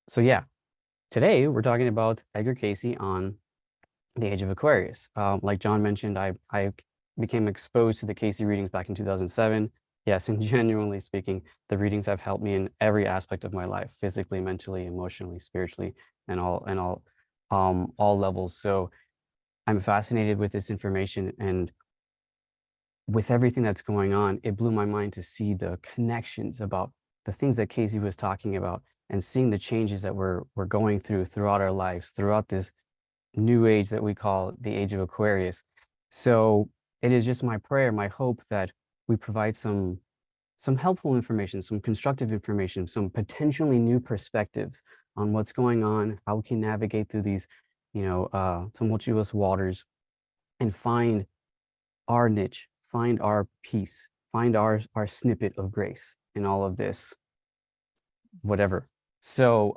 So yeah, today we're talking about Edgar Cayce on the Age of Aquarius. Like John mentioned, I became exposed to the Cayce readings back in 2007. Yes, and genuinely speaking, the readings have helped me in every aspect of my life, physically, mentally, emotionally, spiritually, and all levels. So I'm fascinated with this information, and with everything that's going on, it blew my mind to see the connections about the things that Cayce was talking about, and seeing the changes that we're going through throughout our lives, throughout this new age that we call the Age of Aquarius. So it is just my prayer, my hope that we provide some helpful information, some constructive information, some potentially new perspectives on what's going on, how we can navigate through these, tumultuous waters, and find our niche, find our piece, find our snippet of grace in all of this, whatever. So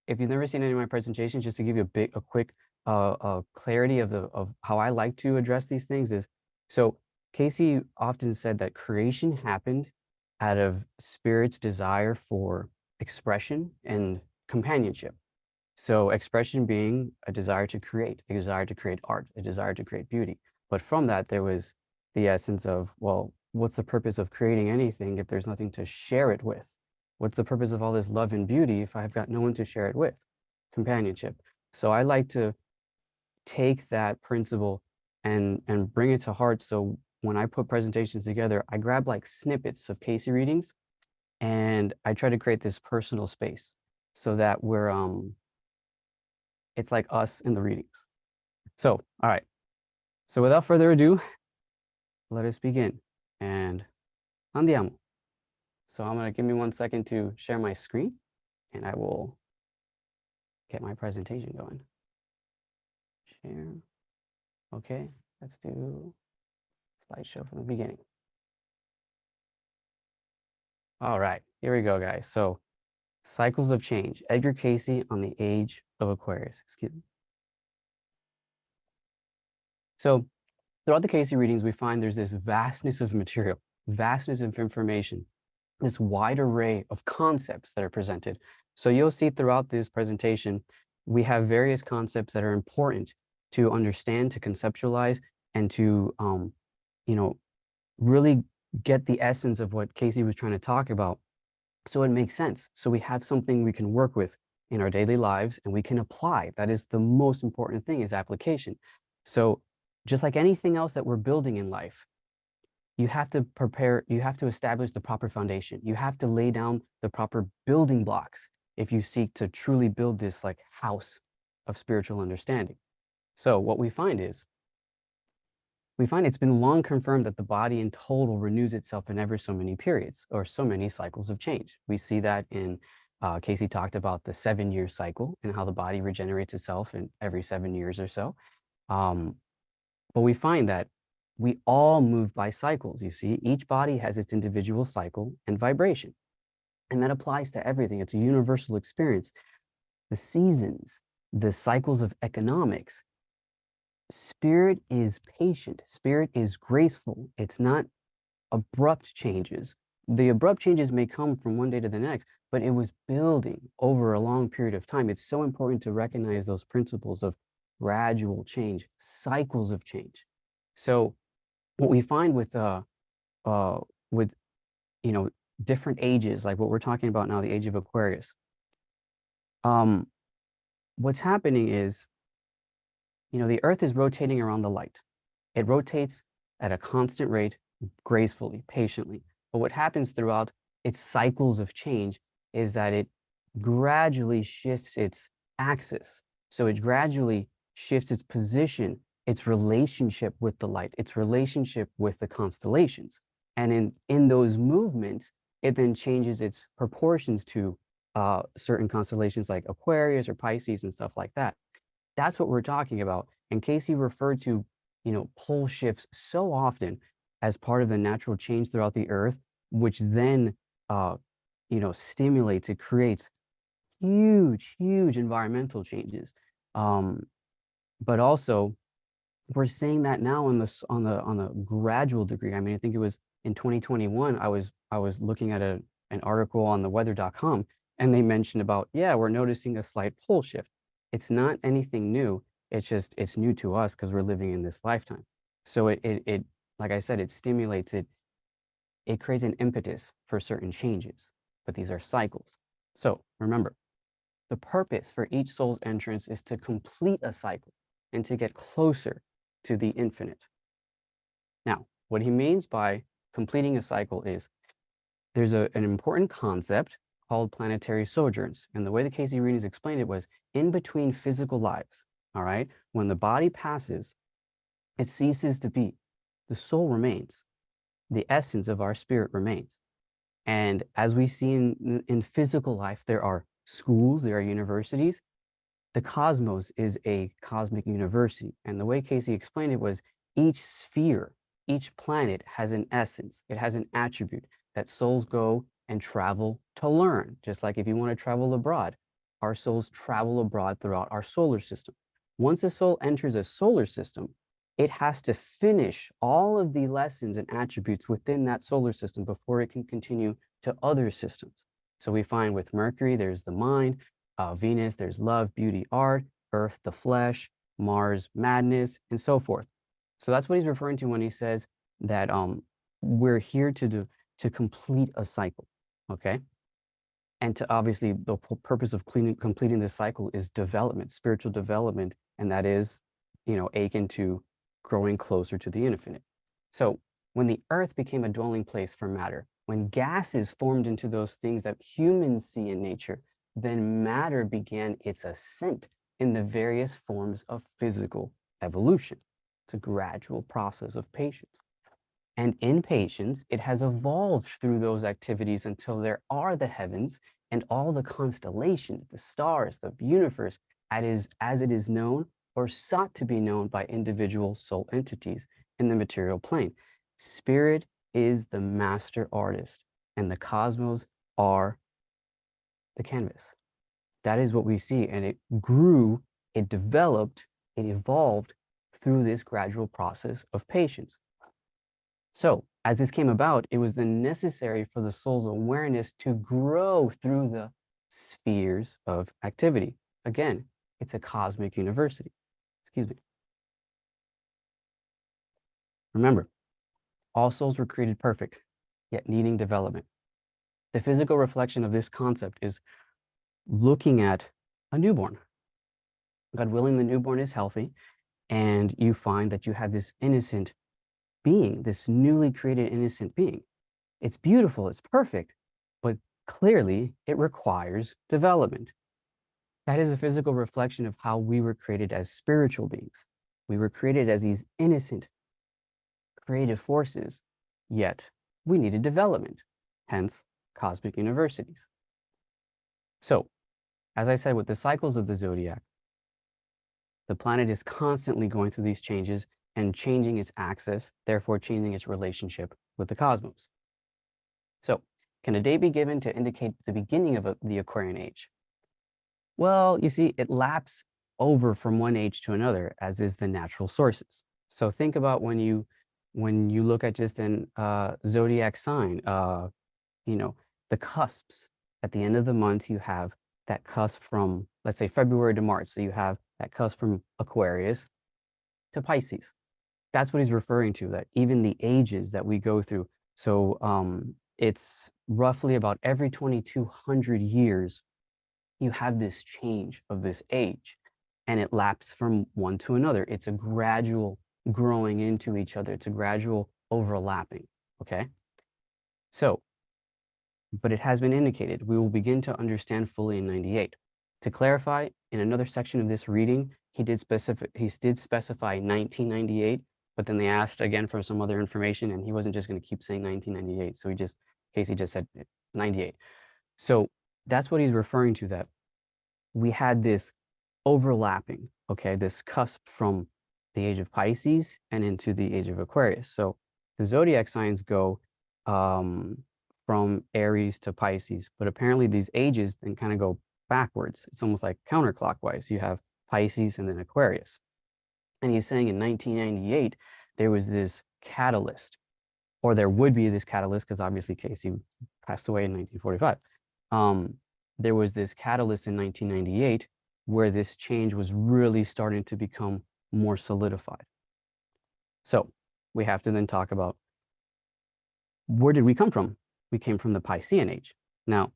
if you've never seen any of my presentations, just to give you a quick clarity of how I like to address these things is, so Cayce often said that creation happened out of spirit's desire for expression and companionship. So expression being a desire to create, a desire to create art, a desire to create beauty. But from that, there was the essence of, well, what's the purpose of creating anything if there's nothing to share it with? What's the purpose of all this love and beauty if I've got no one to share it with? Companionship. So I like to take that principle and bring it to heart. So when I put presentations together, I grab like snippets of Cayce readings, and I try to create this personal space so that it's like us in the readings. So, all right. So without further ado, let us begin. And andiamo. So I'm going to give me 1 second to share my screen, and I will get my presentation going. Share. Okay, let's do slideshow from the beginning. All right, here we go, guys. So cycles of change. Edgar Cayce on the Age of Aquarius. Excuse me. So throughout the Cayce readings, we find there's this vastness of material, vastness of information, this wide array of concepts that are presented. So you'll see throughout this presentation, we have various concepts that are important to understand, to conceptualize, and to, really get the essence of what Cayce was trying to talk about. So it makes sense. So we have something we can work with in our daily lives, and we can apply. That is the most important thing, is application. So just like anything else that we're building in life, you have to establish the proper foundation. You have to lay down the proper building blocks if you seek to truly build this like house of spiritual understanding. So what we find it's been long confirmed that the body in total renews itself in ever so many periods, or so many cycles of change. We see that in, Cayce talked about the 7-year cycle and how the body regenerates itself in every 7 years or so. But we find that we all move by cycles. You see, each body has its individual cycle and vibration, and that applies to everything. It's a universal experience. The seasons, the cycles of economics. Spirit is patient. Spirit is graceful. It's not abrupt changes. The abrupt changes may come from one day to the next, but it was building over a long period of time. It's so important to recognize those principles of gradual change, cycles of change. So what we find with different ages, like what we're talking about now, the Age of Aquarius, what's happening is, the earth is rotating around the light. It rotates at a constant rate, gracefully, patiently. But what happens throughout its cycles of change is that it gradually shifts its axis. So it gradually shifts its position, its relationship with the light, its relationship with the constellations. And in those movements, it then changes its proportions to certain constellations like Aquarius or Pisces and stuff like that. That's what we're talking about. And Cayce referred to, pole shifts so often as part of the natural change throughout the earth, which then, stimulates, it creates huge, huge environmental changes. But also, we're seeing that now on the gradual degree. I mean, I think it was in 2021, I was looking at an article on the weather.com, And they mentioned about, yeah, we're noticing a slight pole shift. It's not anything new. It's just, it's new to us because we're living in this lifetime. So it, like I said, it stimulates it. It creates an impetus for certain changes, but these are cycles. So remember, the purpose for each soul's entrance is to complete a cycle and to get closer to the infinite. Now, what he means by completing a cycle is there's an important concept called planetary sojourns. And the way the Cayce readings explained it was in between physical lives, all right? When the body passes, it ceases to be. The soul remains. The essence of our spirit remains. And as we see in physical life, there are schools, there are universities. The cosmos is a cosmic university. And the way Cayce explained it was each sphere, each planet has an essence. It has an attribute that souls go and travel to learn. Just like if you want to travel abroad, our souls travel abroad throughout our solar system. Once a soul enters a solar system, it has to finish all of the lessons and attributes within that solar system before it can continue to other systems. So we find with Mercury, there's the mind, Venus, there's love, beauty, art, Earth, the flesh, Mars, madness, and so forth. So that's what he's referring to when he says that we're here to complete a cycle, okay? And to obviously the purpose of completing this cycle is development, spiritual development, and that is, akin to growing closer to the infinite. So when the earth became a dwelling place for matter, when gases formed into those things that humans see in nature, then matter began its ascent in the various forms of physical evolution. It's a gradual process of patience. And in patience, it has evolved through those activities until there are the heavens and all the constellations, the stars, the universe, as it is known or sought to be known by individual soul entities in the material plane. Spirit is the master artist, and the cosmos are the canvas. That is what we see, and it grew, it developed, it evolved through this gradual process of patience. So as this came about, it was then necessary for the soul's awareness to grow through the spheres of activity. Again, it's a cosmic university. Excuse me. Remember, all souls were created perfect, yet needing development. The physical reflection of this concept is looking at a newborn. God willing, the newborn is healthy, and you find that you have this innocent being, this newly created innocent being. It's beautiful, it's perfect, but clearly it requires development. That is a physical reflection of how we were created as spiritual beings. We were created as these innocent, creative forces, yet we needed development, hence cosmic universities. So, as I said, with the cycles of the zodiac, the planet is constantly going through these changes and changing its axis, therefore changing its relationship with the cosmos. So, can a date be given to indicate the beginning of the Aquarian Age? Well, you see, it laps over from one age to another, as is the natural sources. So think about when you look at just an zodiac sign, the cusps. At the end of the month, you have that cusp from, let's say, February to March. So you have that cusp from Aquarius to Pisces. That's what he's referring to, that even the ages that we go through. So it's roughly about every 2,200 years, you have this change of this age, and it laps from one to another. It's a gradual growing into each other. It's a gradual overlapping, okay? So, but it has been indicated, we will begin to understand fully in 98. To clarify, in another section of this reading, he did specify 1998, but then they asked again for some other information, and he wasn't just going to keep saying 1998. So Cayce just said 98. So that's what he's referring to, that we had this overlapping, okay, this cusp from the age of Pisces and into the age of Aquarius. So the zodiac signs go from Aries to Pisces, but apparently these ages then kind of go backwards. It's almost like counterclockwise. You have Pisces and then Aquarius. And he's saying in 1998, there was this catalyst, or there would be this catalyst, because obviously Cayce passed away in 1945. there was this catalyst in 1998 where this change was really starting to become more solidified. So we have to then talk about, where did we come from? We came from the Piscean Age. Now,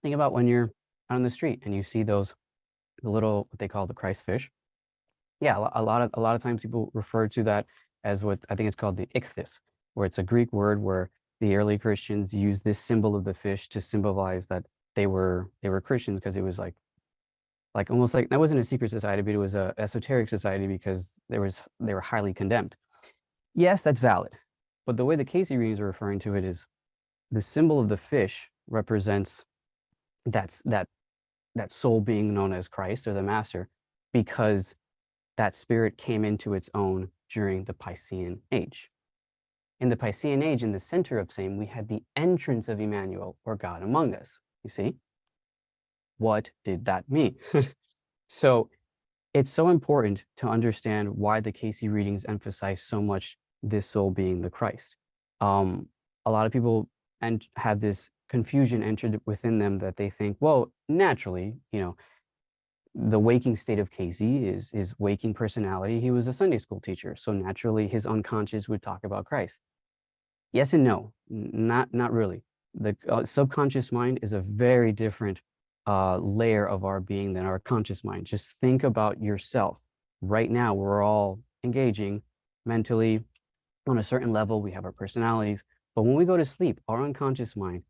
think about when you're out on the street and you see the little, what they call the Christ fish. Yeah, a lot of times people refer to that as what I think it's called the ichthys, where it's a Greek word where the early Christians used this symbol of the fish to symbolize that they were Christians, because it was like almost like, that wasn't a secret society, but it was a esoteric society, because they were highly condemned. Yes, that's valid. But the way the Cayce readings are referring to it is, the symbol of the fish represents that soul being known as Christ or the Master, because that spirit came into its own during the Piscean Age. In the Piscean Age, in the center of same, we had the entrance of Emmanuel, or God among us. You see? What did that mean? So it's so important to understand why the Cayce readings emphasize so much this soul being the Christ. A lot of people have this confusion entered within them, that they think, well, naturally, the waking state of Cayce is his waking personality. He was a Sunday school teacher, so naturally his unconscious would talk about Christ. Yes and no, not really. The subconscious mind is a very different layer of our being than our conscious mind. Just think about yourself. Right now, we're all engaging mentally on a certain level. We have our personalities, but when we go to sleep, our unconscious mind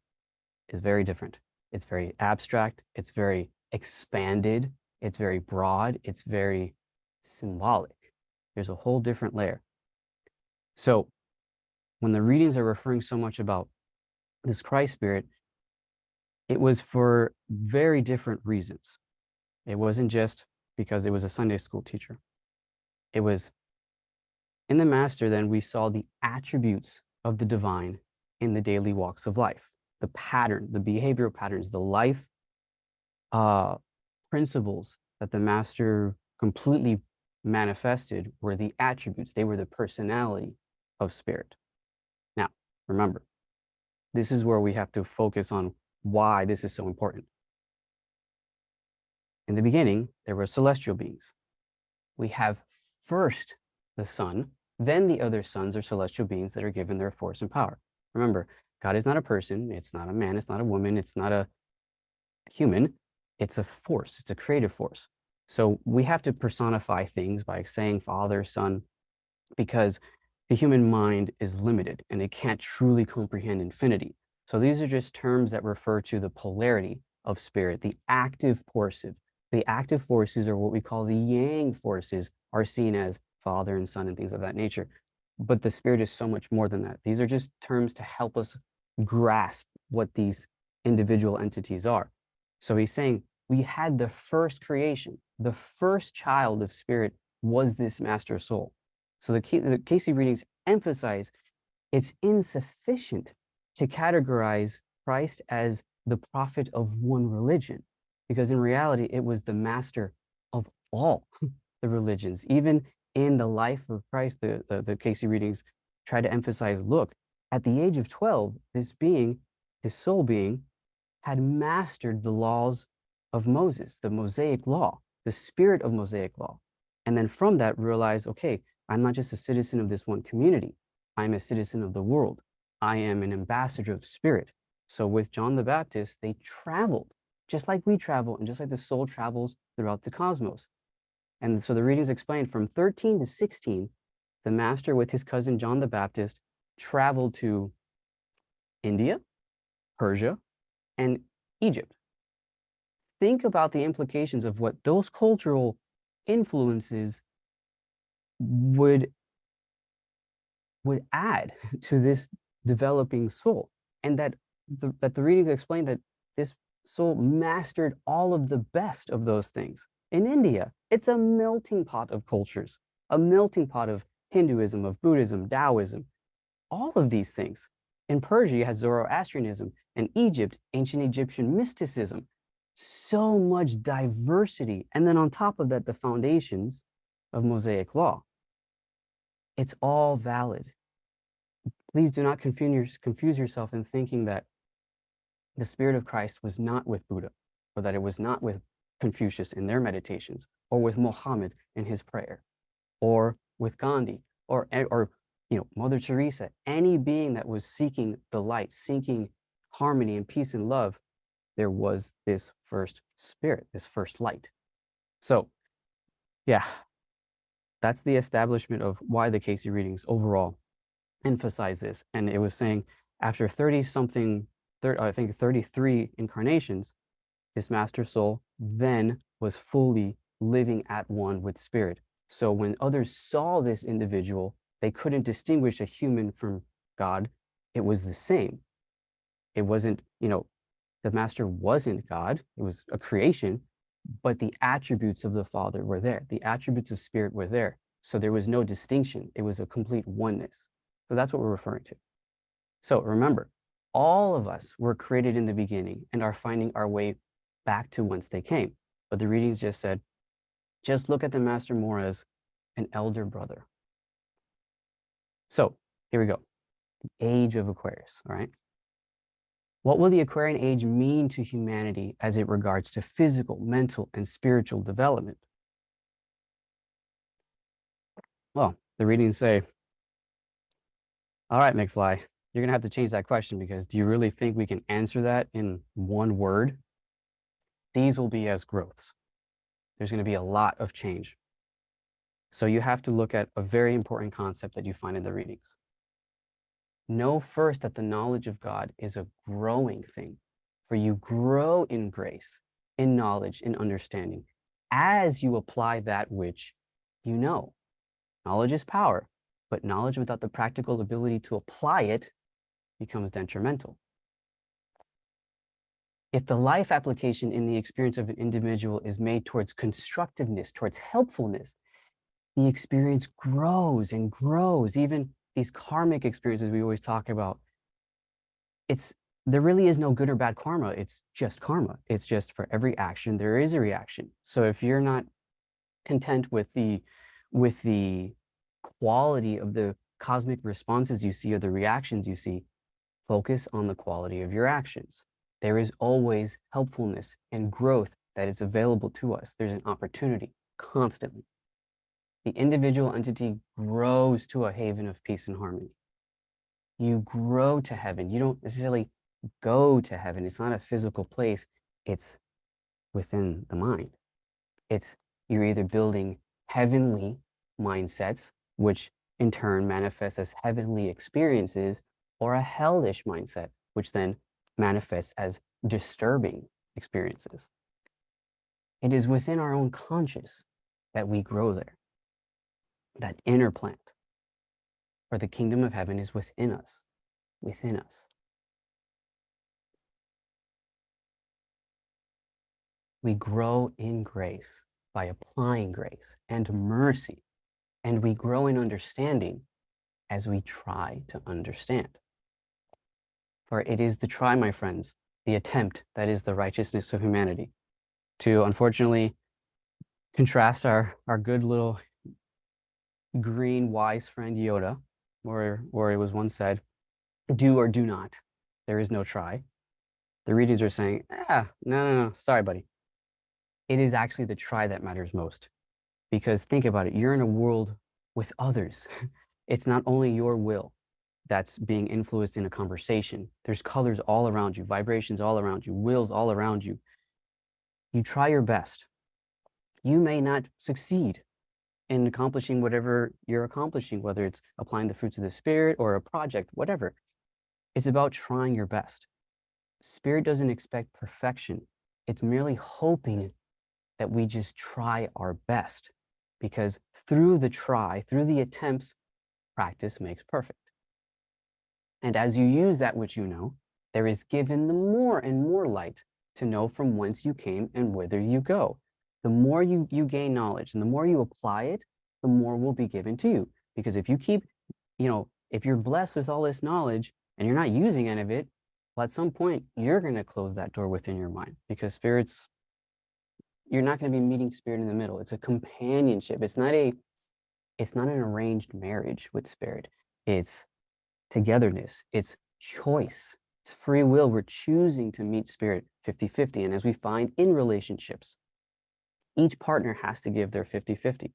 is very different. It's very abstract. It's very expanded. It's very broad. It's very symbolic. There's a whole different layer. So when the readings are referring so much about this Christ spirit, it was for very different reasons. It wasn't just because it was a Sunday school teacher. It was in the Master, then we saw the attributes of the divine in the daily walks of life, the pattern, the behavioral patterns, the life principles that the Master completely manifested were the attributes. They were the personality of spirit. Now, remember, this is where we have to focus on why this is so important. In the beginning, there were celestial beings. We have first the sun, then the other sons or celestial beings that are given their force and power. Remember, God is not a person. It's not a man. It's not a woman. It's not a human. It's a force. It's a creative force. So we have to personify things by saying Father, Son, because the human mind is limited and it can't truly comprehend infinity. So these are just terms that refer to the polarity of spirit, the active forces. The active forces, or what we call the yang forces, are seen as Father and Son and things of that nature. But the spirit is so much more than that. These are just terms to help us grasp what these individual entities are. So he's saying we had the first creation. The first child of spirit was this master soul. So the Cayce readings emphasize it's insufficient to categorize Christ as the prophet of one religion, because in reality, it was the master of all the religions. Even in the life of Christ, the Cayce readings try to emphasize, look, at the age of 12, this soul being, had mastered the laws of Moses, the Mosaic law, the spirit of Mosaic law. And then from that, realize, okay, I'm not just a citizen of this one community. I'm a citizen of the world. I am an ambassador of spirit. So with John the Baptist, they traveled just like we travel and just like the soul travels throughout the cosmos. And so the readings explain from 13 to 16, the Master with his cousin John the Baptist traveled to India, Persia, and Egypt. Think about the implications of what those cultural influences would add to this developing soul, and that the readings explain that this soul mastered all of the best of those things. In India, it's a melting pot of cultures, a melting pot of Hinduism, of Buddhism, Taoism, all of these things. In Persia, you had Zoroastrianism, and Egypt, ancient Egyptian mysticism. So much diversity. And then on top of that, the foundations of Mosaic law. It's all valid. Please do not confuse yourself in thinking that the spirit of Christ was not with Buddha, or that it was not with Confucius in their meditations, or with Muhammad in his prayer, or with Gandhi, or Mother Teresa, any being that was seeking the light, seeking harmony and peace and love, there was this first spirit, this first light. So yeah, that's the establishment of why the Cayce readings overall emphasize this. And it was saying after 30-something, I think 33 incarnations, this master soul then was fully living at one with spirit. So when others saw this individual, they couldn't distinguish a human from God. It was the same. It wasn't, the master wasn't God. It was a creation, but the attributes of the Father were there. The attributes of spirit were there. So there was no distinction. It was a complete oneness. So that's what we're referring to. So remember, all of us were created in the beginning and are finding our way back to whence they came. But the readings just said, just look at the master more as an elder brother. So here we go. The age of Aquarius, all right? What will the Aquarian age mean to humanity as it regards to physical, mental, and spiritual development? Well, the readings say, all right, McFly, you're going to have to change that question, because do you really think we can answer that in one word? These will be as growths. There's going to be a lot of change. So you have to look at a very important concept that you find in the readings. Know first that the knowledge of God is a growing thing, for you grow in grace, in knowledge, in understanding, as you apply that which you know. Knowledge is power, but knowledge without the practical ability to apply it becomes detrimental. If the life application in the experience of an individual is made towards constructiveness, towards helpfulness, the experience grows and grows. Even these karmic experiences we always talk about, there really is no good or bad karma. It's just karma. It's just for every action, there is a reaction. So if you're not content with the quality of the cosmic responses you see or the reactions you see, focus on the quality of your actions. There is always helpfulness and growth that is available to us. There's an opportunity constantly. The individual entity grows to a haven of peace and harmony. You grow to heaven. You don't necessarily go to heaven. It's not a physical place. It's within the mind. You're either building heavenly mindsets, which in turn manifests as heavenly experiences, or a hellish mindset, which then manifests as disturbing experiences. It is within our own conscious that we grow there. That inner plant, for the kingdom of heaven is within us, within us. We grow in grace by applying grace and mercy, and we grow in understanding as we try to understand. For it is the try, my friends, the attempt, that is the righteousness of humanity. To unfortunately contrast our good little green wise friend Yoda, where it was once said, do or do not, there is no try. The readings are saying, no, sorry, buddy. It is actually the try that matters most. Because think about it, you're in a world with others. It's not only your will that's being influenced in a conversation. There's colors all around you, vibrations all around you, wills all around you. You try your best. You may not succeed in accomplishing whatever you're accomplishing, whether it's applying the fruits of the spirit or a project, whatever. It's about trying your best. Spirit doesn't expect perfection. It's merely hoping that we just try our best, because through the attempts, practice makes perfect. And as you use that which you know, there is given the more and more light to know from whence you came and whither you go. The more you gain knowledge and the more you apply it, the more will be given to you. Because if you keep, if you're blessed with all this knowledge and you're not using any of it, well, at some point, you're going to close that door within your mind, because you're not going to be meeting spirit in the middle. It's a companionship. It's not an arranged marriage with spirit. It's togetherness. It's choice It's free will. We're choosing to meet spirit 50-50. And as we find in relationships, each partner has to give their 50-50.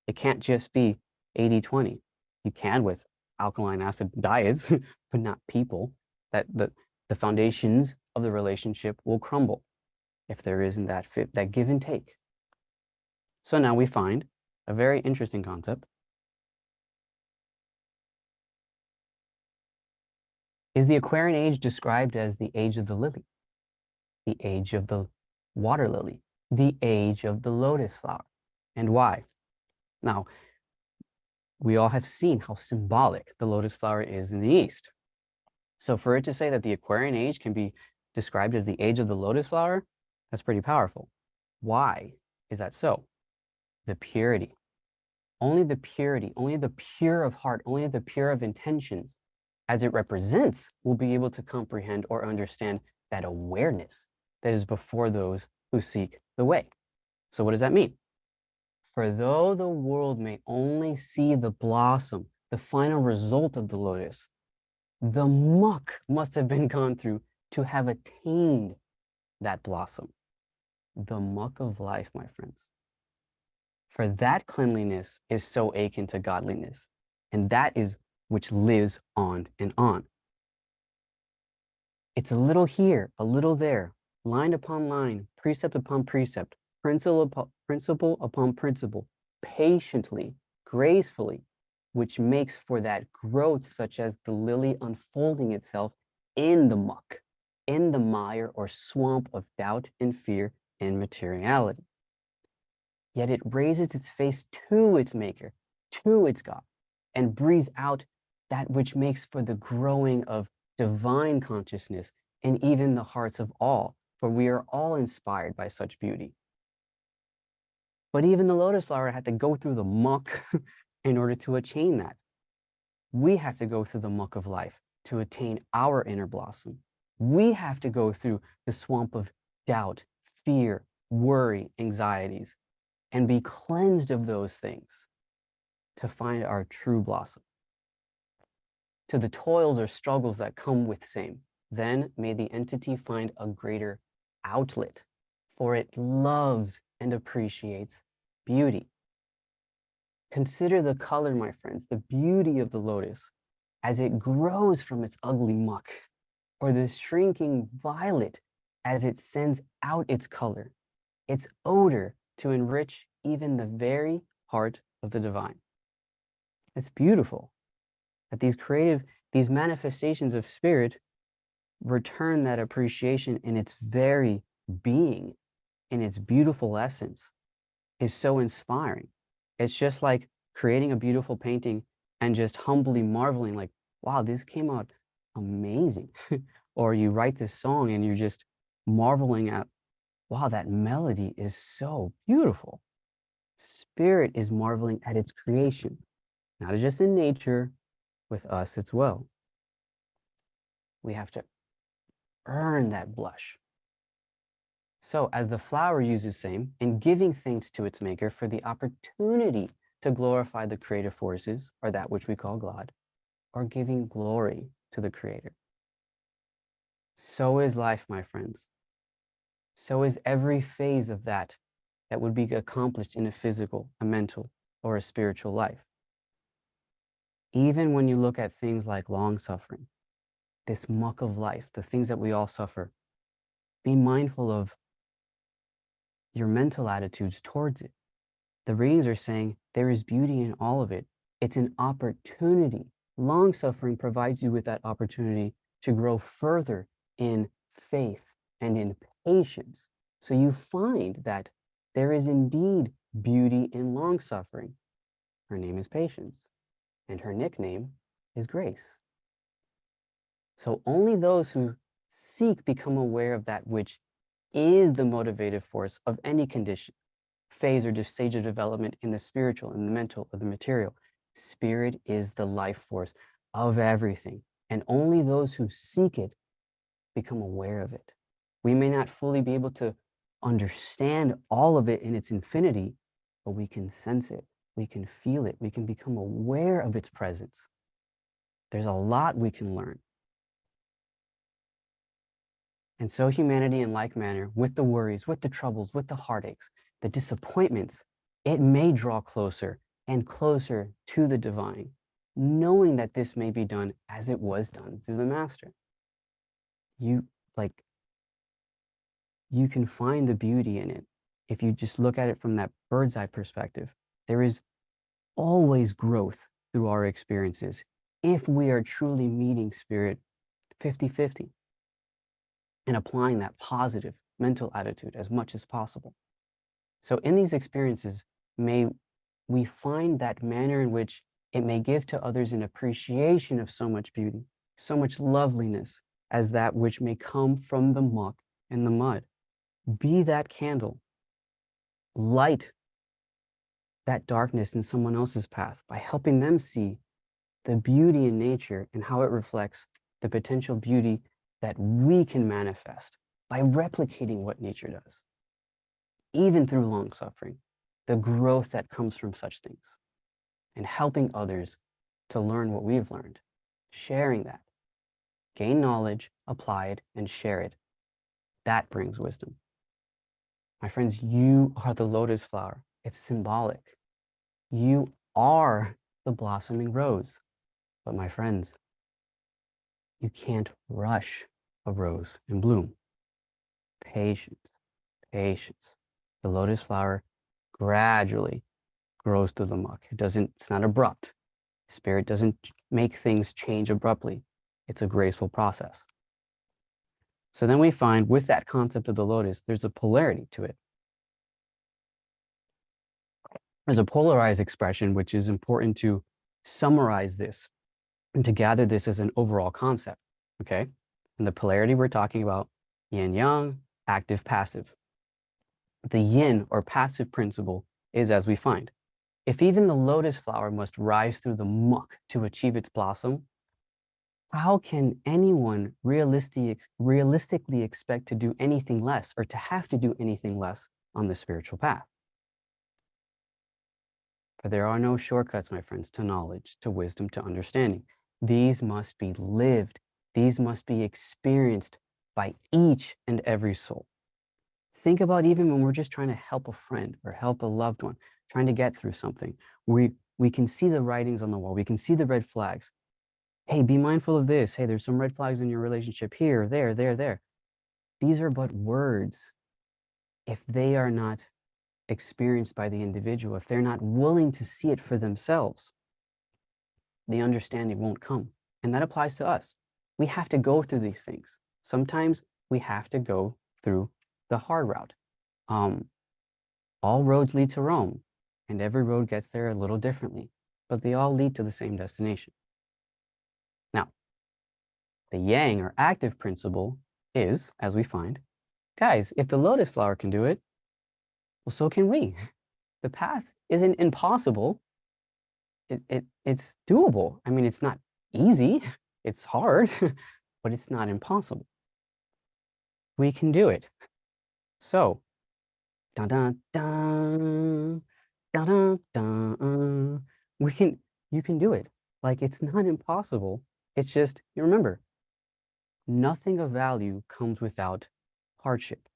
It can't just be 80-20. You can with alkaline acid diets, but not people. That the foundations of the relationship will crumble if there isn't that give and take. So now we find a very interesting concept. Is the Aquarian age described as the age of the lily, the age of the water lily, the age of the lotus flower? And why? Now, we all have seen how symbolic the lotus flower is in the East. So for it to say that the Aquarian age can be described as the age of the lotus flower, that's pretty powerful. Why is that so? The purity. Only the purity, only the pure of heart, only the pure of intentions, as it represents, will be able to comprehend or understand that awareness that is before those who seek the way. So what does that mean? For though the world may only see the blossom, the final result of the lotus, the muck must have been gone through to have attained that blossom. The muck of life, my friends. For that cleanliness is so akin to godliness, and that is which lives on and on. It's a little here, a little there, line upon line, precept upon precept, principle upon principle, patiently, gracefully, which makes for that growth such as the lily unfolding itself in the muck, in the mire or swamp of doubt and fear and materiality. Yet it raises its face to its maker, to its God, and breathes out that which makes for the growing of divine consciousness in even the hearts of all, for we are all inspired by such beauty. But even the lotus flower had to go through the muck in order to attain that. We have to go through the muck of life to attain our inner blossom. We have to go through the swamp of doubt, fear, worry, anxieties, and be cleansed of those things to find our true blossom. To the toils or struggles that come with same, then may the entity find a greater outlet, for it loves and appreciates beauty. Consider the color, my friends, the beauty of the lotus as it grows from its ugly muck, or the shrinking violet as it sends out its color, its odor to enrich even the very heart of the divine. It's beautiful that these manifestations of spirit return that appreciation in its very being, in its beautiful essence, is so inspiring. It's just like creating a beautiful painting and just humbly marveling like, wow, this came out amazing. Or you write this song and you're just marveling at, wow, that melody is so beautiful. Spirit is marveling at its creation, not just in nature, with us as well. We have to earn that blush. So as the flower uses same in giving thanks to its maker for the opportunity to glorify the creative forces, or that which we call God, or giving glory to the creator. So is life, my friends. So is every phase of that would be accomplished in a physical, a mental, or a spiritual life. Even when you look at things like long suffering, this muck of life, the things that we all suffer, be mindful of your mental attitudes towards it. The readings are saying there is beauty in all of it. It's an opportunity. Long suffering provides you with that opportunity to grow further in faith and in patience. So you find that there is indeed beauty in long suffering. Her name is Patience, and her nickname is Grace. So only those who seek become aware of that which is the motivative force of any condition, phase, or just stage of development in the spiritual, in the mental, or the material. Spirit is the life force of everything, and only those who seek it become aware of it. We may not fully be able to understand all of it in its infinity, but we can sense it, we can feel it, we can become aware of its presence. There's a lot we can learn. And so humanity in like manner, with the worries, with the troubles, with the heartaches, the disappointments, it may draw closer and closer to the divine, knowing that this may be done as it was done through the master. You can find the beauty in it if you just look at it from that bird's eye perspective. There is always growth through our experiences if we are truly meeting spirit 50-50 and applying that positive mental attitude as much as possible. So in these experiences, may we find that manner in which it may give to others an appreciation of so much beauty, so much loveliness as that which may come from the muck and the mud. Be that candle. Light that darkness in someone else's path by helping them see the beauty in nature and how it reflects the potential beauty that we can manifest by replicating what nature does, even through long suffering, the growth that comes from such things, and helping others to learn what we've learned, sharing that, gain knowledge, apply it, and share it. That brings wisdom. My friends, you are the lotus flower. It's symbolic. You are the blossoming rose. But my friends, you can't rush a rose in bloom. Patience, patience. The lotus flower gradually grows through the muck. It's not abrupt. Spirit doesn't make things change abruptly. It's a graceful process. So then we find with that concept of the lotus, there's a polarity to it. There's a polarized expression, which is important to summarize this and to gather this as an overall concept, okay? And the polarity we're talking about, yin yang, active passive. The yin or passive principle is as we find. If even the lotus flower must rise through the muck to achieve its blossom, how can anyone realistically expect to do anything less or to have to do anything less on the spiritual path? For there are no shortcuts, my friends, to knowledge, to wisdom, to understanding. These must be lived. These must be experienced by each and every soul. Think about even when we're just trying to help a friend or help a loved one, trying to get through something. We can see the writings on the wall. We can see the red flags. Hey, be mindful of this. Hey, there's some red flags in your relationship here, there. These are but words if they are not experienced by the individual, if they're not willing to see it for themselves, the understanding won't come. And that applies to us. We have to go through these things. Sometimes we have to go through the hard route. All roads lead to Rome, and every road gets there a little differently, but they all lead to the same destination. Now, the yang or active principle is, as we find, guys, if the lotus flower can do it, well, so can we. The path isn't impossible. It's doable. I mean, it's not easy. It's hard, but it's not impossible. We can do it. So, dun, dun, dun, dun, dun, dun, you can do it. Like, it's not impossible. It's just, you remember, nothing of value comes without hardship.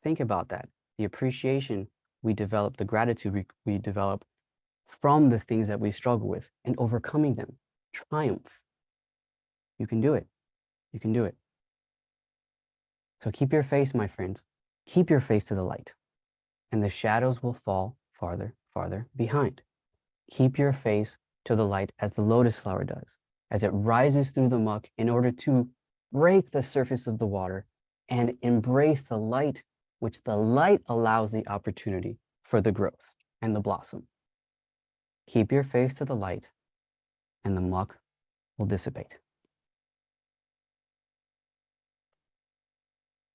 Think about that. The appreciation we develop, the gratitude we develop from the things that we struggle with and overcoming them. Triumph. You can do it. You can do it. So keep your face, my friends. Keep your face to the light, and the shadows will fall farther, farther behind. Keep your face to the light as the lotus flower does, as it rises through the muck in order to break the surface of the water and embrace the light, which the light allows the opportunity for the growth and the blossom. Keep your face to the light, and the muck will dissipate.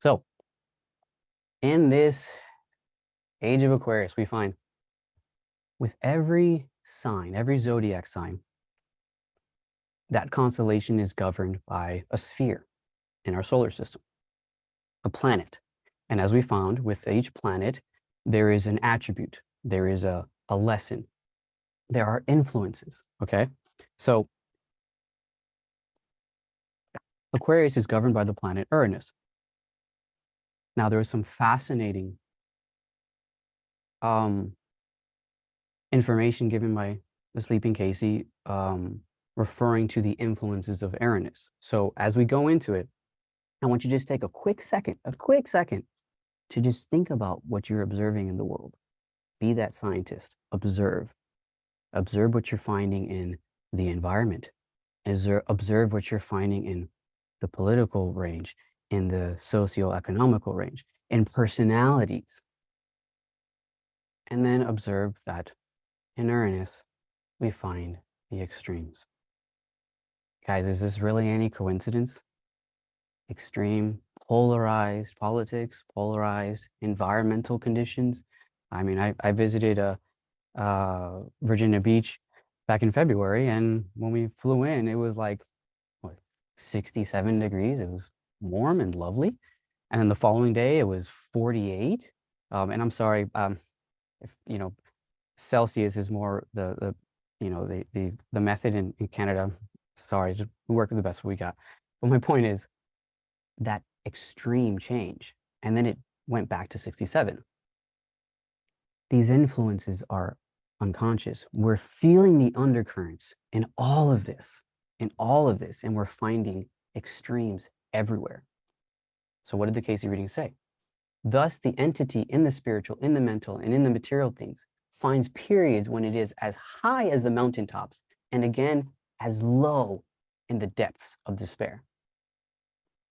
So, in this age of Aquarius, we find with every sign, every zodiac sign, that constellation is governed by a sphere in our solar system, a planet. And as we found, with each planet, there is an attribute, there is a lesson, there are influences, okay? So Aquarius is governed by the planet Uranus. Now, there was some fascinating information given by the sleeping Cayce, referring to the influences of Uranus. So as we go into it, I want you to just take a quick second to just think about what you're observing in the world. Be that scientist. Observe. Observe what you're finding in the environment. Observe what you're finding in the political range, in the socio-economical range, in personalities. And then observe that in Uranus, we find the extremes. Guys, is this really any coincidence? Extreme, polarized politics, polarized environmental conditions. I mean, I visited Virginia Beach back in February, and when we flew in, it was like, what, 67 degrees. It was warm and lovely. And then the following day, it was 48. And I'm sorry, if, Celsius is more the method in Canada. Sorry, just work with the best we got. But my point is that extreme change, and then it went back to 67. These influences are unconscious. We're feeling the undercurrents in all of this, and we're finding extremes everywhere. So what did the Cayce reading say? Thus, the entity in the spiritual, in the mental, and in the material things finds periods when it is as high as the mountaintops, and again, as low in the depths of despair.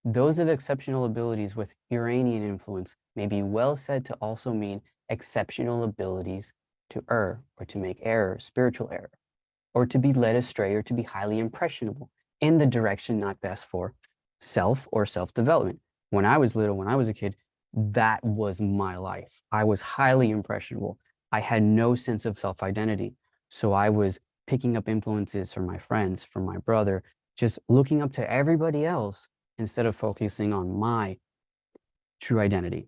Those of exceptional abilities with Uranian influence may be well said to also mean exceptional abilities to err or to make error, spiritual error, or to be led astray or to be highly impressionable in the direction not best for self or self-development. When I was little, when I was a kid, that was my life. I was highly impressionable. I had no sense of self-identity. So I was picking up influences from my friends, from my brother, just looking up to everybody else instead of focusing on my true identity.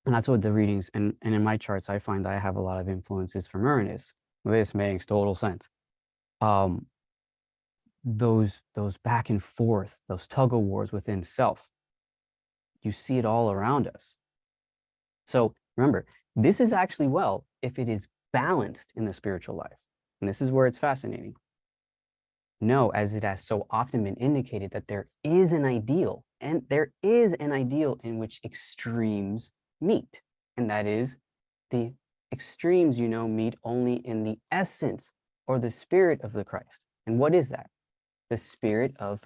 And that's what the readings, and in my charts, I find that I have a lot of influences from Uranus. This makes total sense. Those back and forth, those tug of wars within self, you see it all around us. So remember, this is actually well if it is balanced in the spiritual life. And this is where it's fascinating. No, as it has so often been indicated that there is an ideal, and there is an ideal in which extremes meet. And that is the extremes, meet only in the essence or the spirit of the Christ. And what is that? The spirit of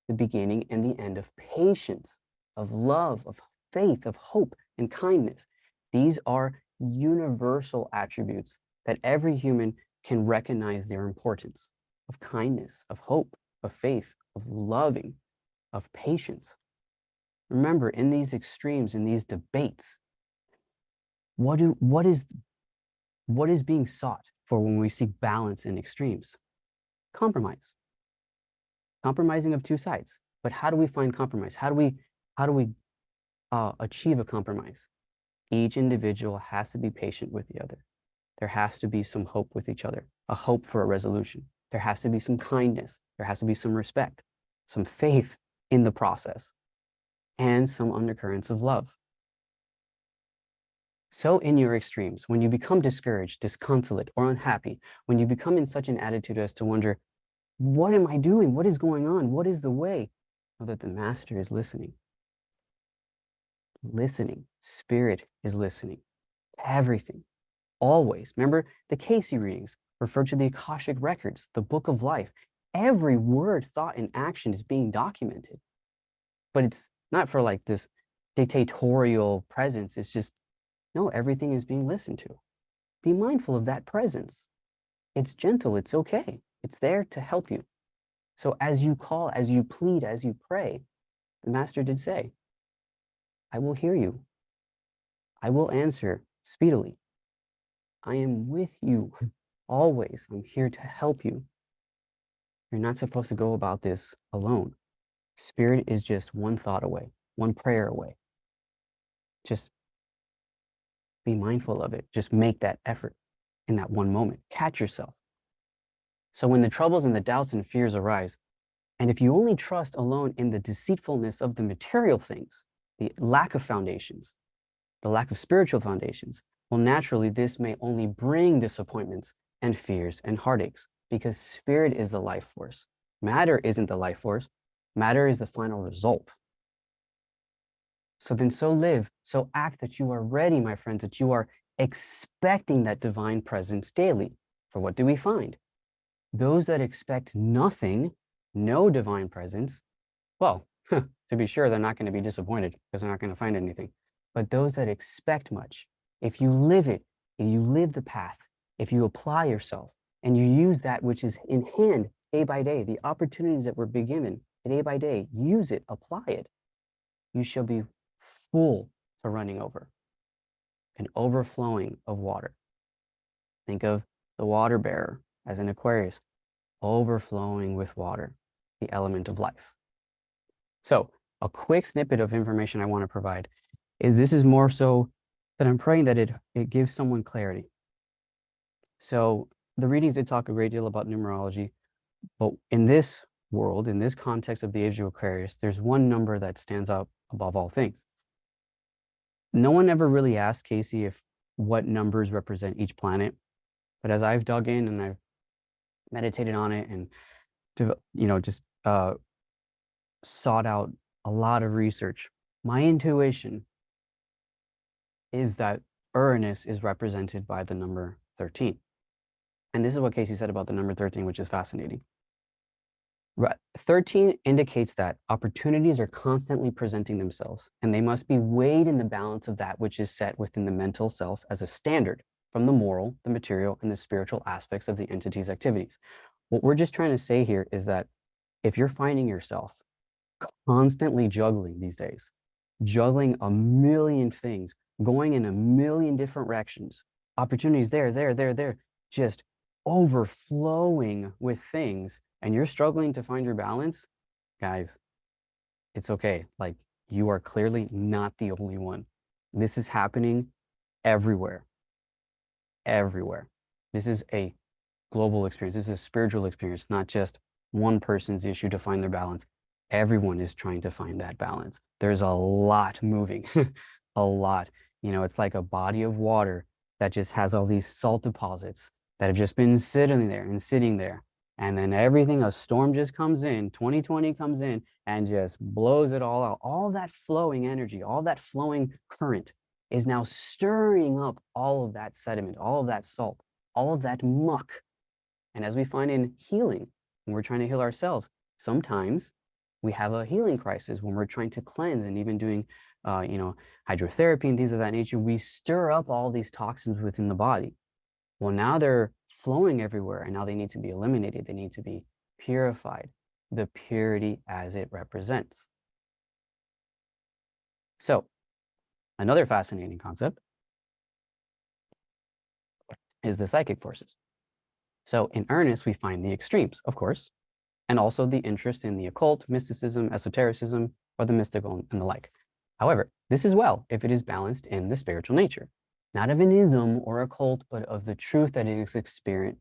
the beginning and the end of patience, of love, of faith, of hope, and kindness. These are universal attributes that every human can recognize their importance, of kindness, of hope, of faith, of loving, of patience. Remember, in these extremes, in these debates, what is being sought for when we seek balance in extremes? Compromise. Compromising of two sides. But how do we find compromise? How do we achieve a compromise? Each individual has to be patient with the other. There has to be some hope with each other, a hope for a resolution. There has to be some kindness. There has to be some respect, some faith in the process, and some undercurrents of love. So in your extremes, when you become discouraged, disconsolate, or unhappy, when you become in such an attitude as to wonder, what am I doing? What is going on? What is the way? Know that the master is listening. Listening. Spirit is listening. Everything. Always. Remember, the Cayce readings refer to the Akashic records, the book of life. Every word, thought, and action is being documented. But it's not for like this dictatorial presence. It's just, no, everything is being listened to. Be mindful of that presence. It's gentle. It's okay. It's there to help you. So as you call, as you plead, as you pray, the master did say, I will hear you. I will answer speedily. I am with you always. I'm here to help you. You're not supposed to go about this alone. Spirit is just one thought away, one prayer away. Just be mindful of it. Just make that effort in that one moment. Catch yourself. So when the troubles and the doubts and fears arise, and if you only trust alone in the deceitfulness of the material things, the lack of foundations, the lack of spiritual foundations, well, naturally, this may only bring disappointments and fears and heartaches because spirit is the life force. Matter isn't the life force. Matter is the final result. So then so live, so act that you are ready, my friends, that you are expecting that divine presence daily. For what do we find? Those that expect nothing, no divine presence, well, to be sure, they're not going to be disappointed because they're not going to find anything. But those that expect much, if you live it, if you live the path, if you apply yourself and you use that which is in hand day by day, the opportunities that we're given day by day, use it, apply it, you shall be full to running over, an overflowing of water. Think of the water bearer as an Aquarius, overflowing with water, the element of life. So a quick snippet of information I want to provide is this is more so that I'm praying that it gives someone clarity. So the readings did talk a great deal about numerology, but in this world, in this context of the age of Aquarius, there's one number that stands out above all things. No one ever really asked Cayce if what numbers represent each planet, but as I've dug in and I've meditated on it and just sought out a lot of research, my intuition is that Uranus is represented by the number 13. And this is what Cayce said about the number 13, which is fascinating. 13 indicates that opportunities are constantly presenting themselves, and they must be weighed in the balance of that which is set within the mental self as a standard from the moral, the material, and the spiritual aspects of the entity's activities. What we're just trying to say here is that if you're finding yourself constantly juggling these days, juggling a million things, going in a million different directions, opportunities there, just overflowing with things, and you're struggling to find your balance, guys, it's okay. Like, you are clearly not the only one. This is happening everywhere. Everywhere. This is a global experience. This is a spiritual experience, not just one person's issue to find their balance. Everyone is trying to find that balance. There's a lot moving, a lot. It's like a body of water that just has all these salt deposits that have just been sitting there. And then a storm just comes in, 2020 comes in and just blows it all out. All that flowing energy, all that flowing current is now stirring up all of that sediment, all of that salt, all of that muck. And as we find in healing, when we're trying to heal ourselves, sometimes we have a healing crisis when we're trying to cleanse and even doing, hydrotherapy and things of that nature. We stir up all these toxins within the body. Well, now they're flowing everywhere, and now they need to be eliminated. They need to be purified, the purity as it represents. So another fascinating concept is the psychic forces. So in earnest, we find the extremes, of course, and also the interest in the occult, mysticism, esotericism, or the mystical and the like. However, this is well if it is balanced in the spiritual nature, not of an ism or a cult, but of the truth that is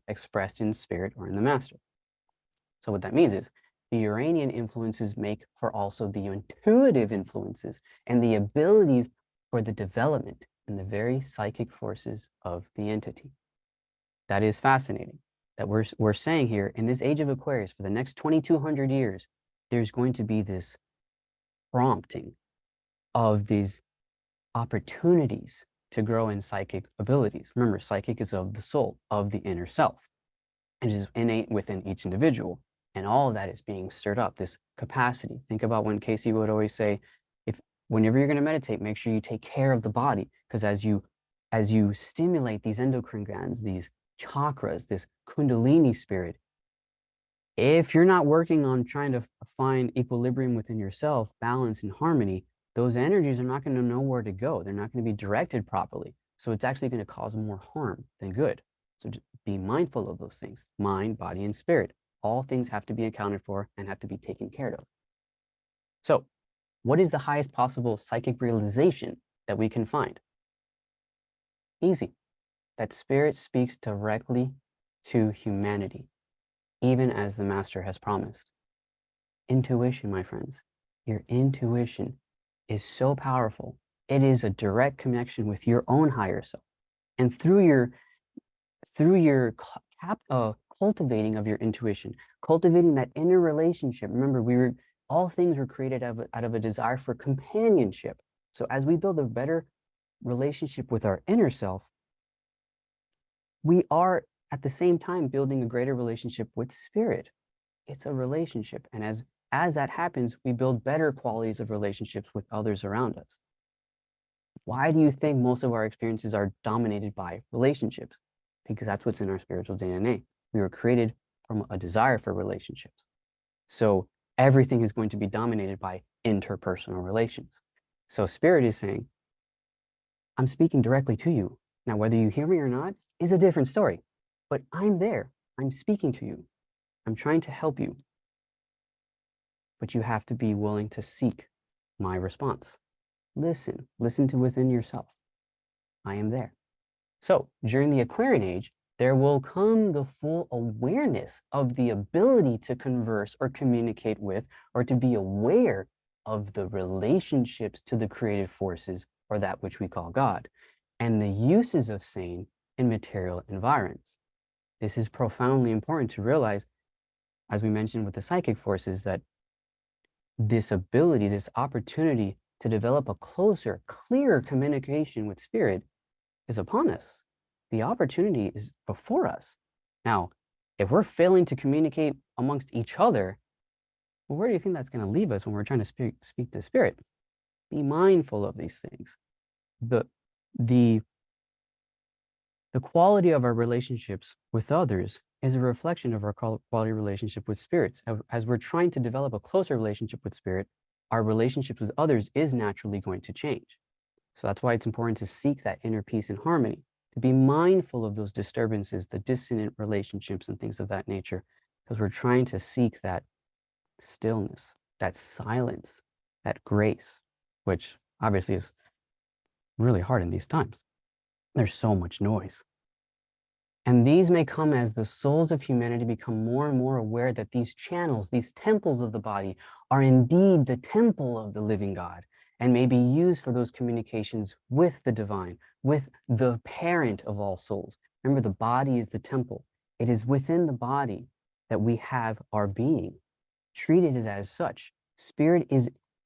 expressed in spirit or in the master. So what that means is the Uranian influences make for also the intuitive influences and the abilities for the development in the very psychic forces of the entity. That is fascinating. That we're saying here in this age of Aquarius for the next 2,200 years, there's going to be this prompting of these opportunities to grow in psychic abilities. Remember, psychic is of the soul, of the inner self, and is innate within each individual. And all of that is being stirred up, this capacity. Think about when Cayce would always say, whenever you're going to meditate, make sure you take care of the body, because as you stimulate these endocrine glands, these chakras, this kundalini spirit, if you're not working on trying to find equilibrium within yourself, balance and harmony, those energies are not going to know where to go. They're not going to be directed properly. So it's actually going to cause more harm than good. So just be mindful of those things. Mind, body, and spirit. All things have to be accounted for and have to be taken care of. So what is the highest possible psychic realization that we can find? Easy. That spirit speaks directly to humanity, even as the master has promised. Intuition, my friends, your intuition. is so powerful. It is a direct connection with your own higher self. And through your cultivating of your intuition, cultivating that inner relationship. Remember, all things were created out of a desire for companionship. So as we build a better relationship with our inner self, we are at the same time building a greater relationship with spirit. It's a relationship. And as that happens, we build better qualities of relationships with others around us. Why do you think most of our experiences are dominated by relationships? Because that's what's in our spiritual DNA. We were created from a desire for relationships. So everything is going to be dominated by interpersonal relations. So spirit is saying, I'm speaking directly to you. Now, whether you hear me or not is a different story, but I'm there. I'm speaking to you. I'm trying to help you. But you have to be willing to seek my response. Listen to within yourself. I am there. So during the Aquarian Age, there will come the full awareness of the ability to converse or communicate with, or to be aware of the relationships to the creative forces, or that which we call God, and the uses of sane in material environments. This is profoundly important to realize, as we mentioned with the psychic forces, that this ability, this opportunity to develop a closer, clearer communication with spirit is upon us. The opportunity is before us. Now, if we're failing to communicate amongst each other, well, where do you think that's going to leave us when we're trying to speak to spirit? Be mindful of these things. The quality of our relationships with others is a reflection of our quality relationship with spirits. As we're trying to develop a closer relationship with spirit, our relationships with others is naturally going to change. So that's why it's important to seek that inner peace and harmony, to be mindful of those disturbances, the dissonant relationships and things of that nature, because we're trying to seek that stillness, that silence, that grace, which obviously is really hard in these times. There's so much noise. And these may come as the souls of humanity become more and more aware that these channels, these temples of the body, are indeed the temple of the living God, and may be used for those communications with the divine, with the parent of all souls. Remember, the body is the temple. It is within the body that we have our being. Treated as such. Spirit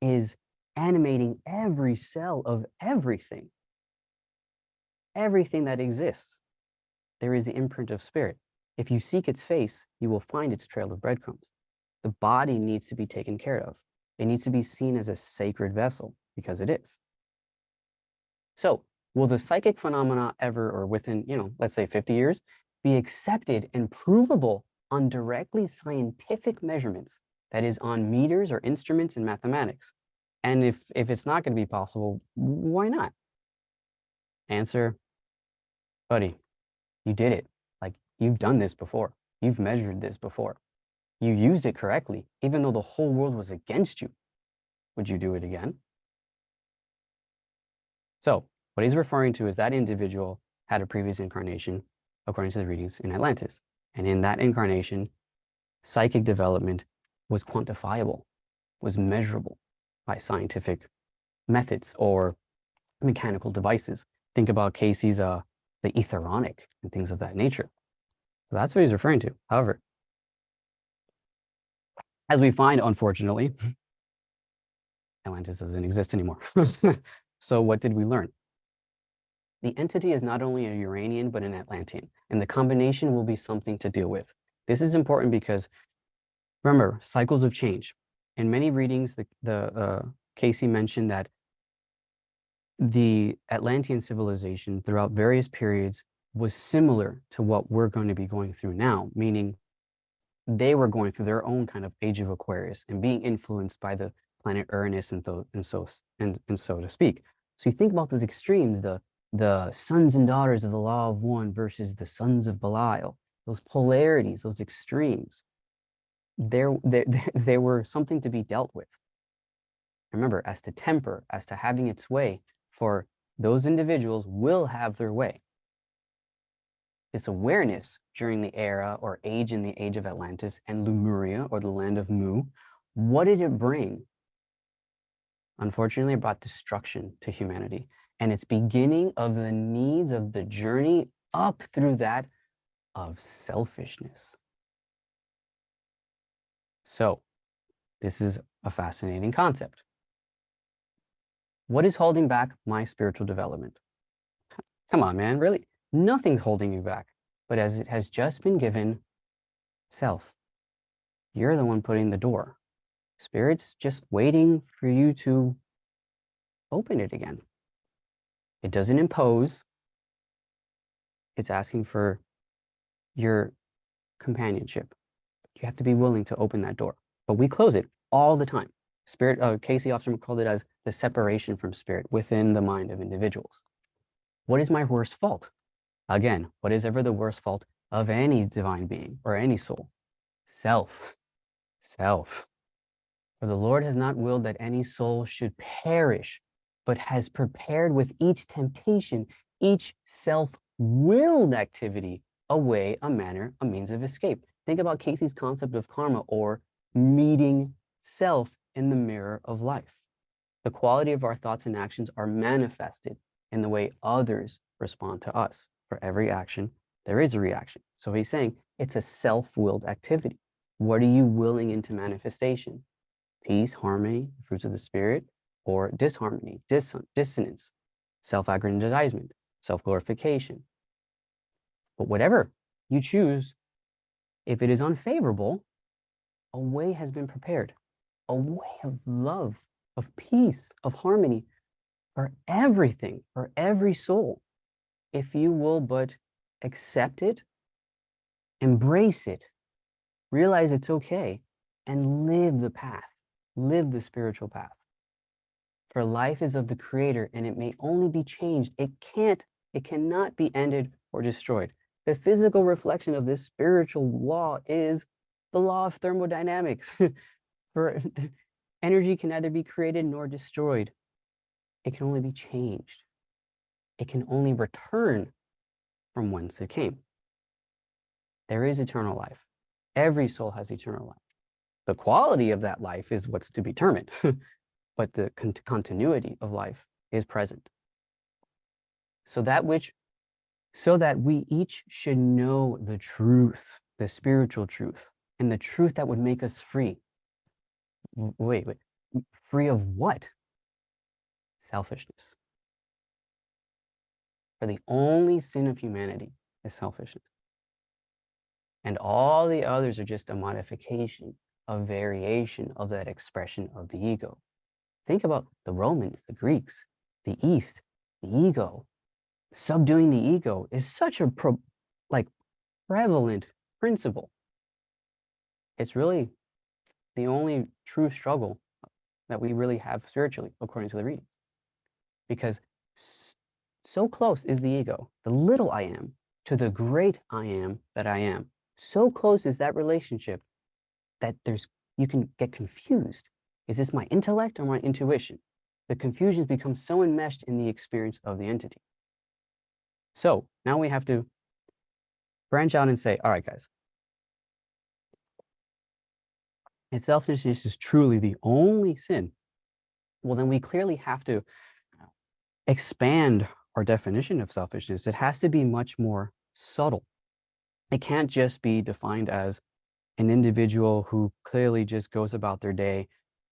is animating every cell of everything. Everything that exists. There is the imprint of spirit. If you seek its face, you will find its trail of breadcrumbs. The body needs to be taken care of. It needs to be seen as a sacred vessel, because it is. So, will the psychic phenomena ever, or within, let's say 50 years, be accepted and provable on directly scientific measurements, that is, on meters or instruments in mathematics? And if it's not going to be possible, why not? Answer, buddy, you did it. Like, you've done this before. You've measured this before. You used it correctly, even though the whole world was against you. Would you do it again? So what he's referring to is that individual had a previous incarnation, according to the readings, in Atlantis. And in that incarnation, psychic development was quantifiable, was measurable by scientific methods or mechanical devices. Think about Cayce's the etheronic and things of that nature. So that's what he's referring to. However, as we find, unfortunately, Atlantis doesn't exist anymore. So what did we learn? The entity is not only a Uranian, but an Atlantean, and the combination will be something to deal with. This is important because, remember, cycles of change. In many readings, Cayce mentioned that the Atlantean civilization throughout various periods was similar to what we're going to be going through now, meaning they were going through their own kind of age of Aquarius and being influenced by the planet Uranus and so to speak. So you think about those extremes, the sons and daughters of the law of one versus the sons of Belial, those polarities, those extremes, they were something to be dealt with. Remember, as to temper, as to having its way, for those individuals will have their way. This awareness during the era or age in the age of Atlantis and Lemuria, or the land of Mu, what did it bring? unfortunately, it brought destruction to humanity. And it's beginning of the needs of the journey up through that of selfishness. So this is a fascinating concept. What is holding back my spiritual development? Come on, man, really? Nothing's holding you back. But as it has just been given, self. You're the one putting the door. Spirit's just waiting for you to open it again. It doesn't impose. It's asking for your companionship. You have to be willing to open that door. But we close it all the time. Spirit, Cayce often called it as the separation from spirit within the mind of individuals. What is my worst fault? Again, what is ever the worst fault of any divine being or any soul? Self. Self. For the Lord has not willed that any soul should perish, but has prepared with each temptation, each self-willed activity, a way, a manner, a means of escape. Think about Cayce's concept of karma, or meeting self in the mirror of life. The quality of our thoughts and actions are manifested in the way others respond to us. For every action, there is a reaction. So he's saying it's a self-willed activity. What are you willing into manifestation? Peace, harmony, fruits of the spirit, or disharmony, dissonance, self-aggrandizement, self-glorification. But whatever you choose, if it is unfavorable, a way has been prepared, a way of love, of peace, of harmony for everything, for every soul. If you will but accept it, embrace it, realize it's okay, and live the path, live the spiritual path. For life is of the Creator, and it may only be changed. It cannot be ended or destroyed. The physical reflection of this spiritual law is the law of thermodynamics. For energy can neither be created nor destroyed. It can only be changed. It can only return from whence it came. There is eternal life. Every soul has eternal life. The quality of that life is what's to be determined, but the continuity of life is present. So that we each should know the truth, the spiritual truth, and the truth that would make us free. Wait, free of what? Selfishness. For the only sin of humanity is selfishness. And all the others are just a modification, a variation of that expression of the ego. Think about the Romans, the Greeks, the East, the ego. Subduing the ego is such a prevalent principle. It's really the only true struggle that we really have spiritually, according to the readings. Because so close is the ego, the little I am, to the great I am that I am. So close is that relationship that you can get confused. Is this my intellect or my intuition? The confusions become so enmeshed in the experience of the entity. So now we have to branch out and say, all right, guys, if selfishness is truly the only sin, well, then we clearly have to expand our definition of selfishness. It has to be much more subtle. It can't just be defined as an individual who clearly just goes about their day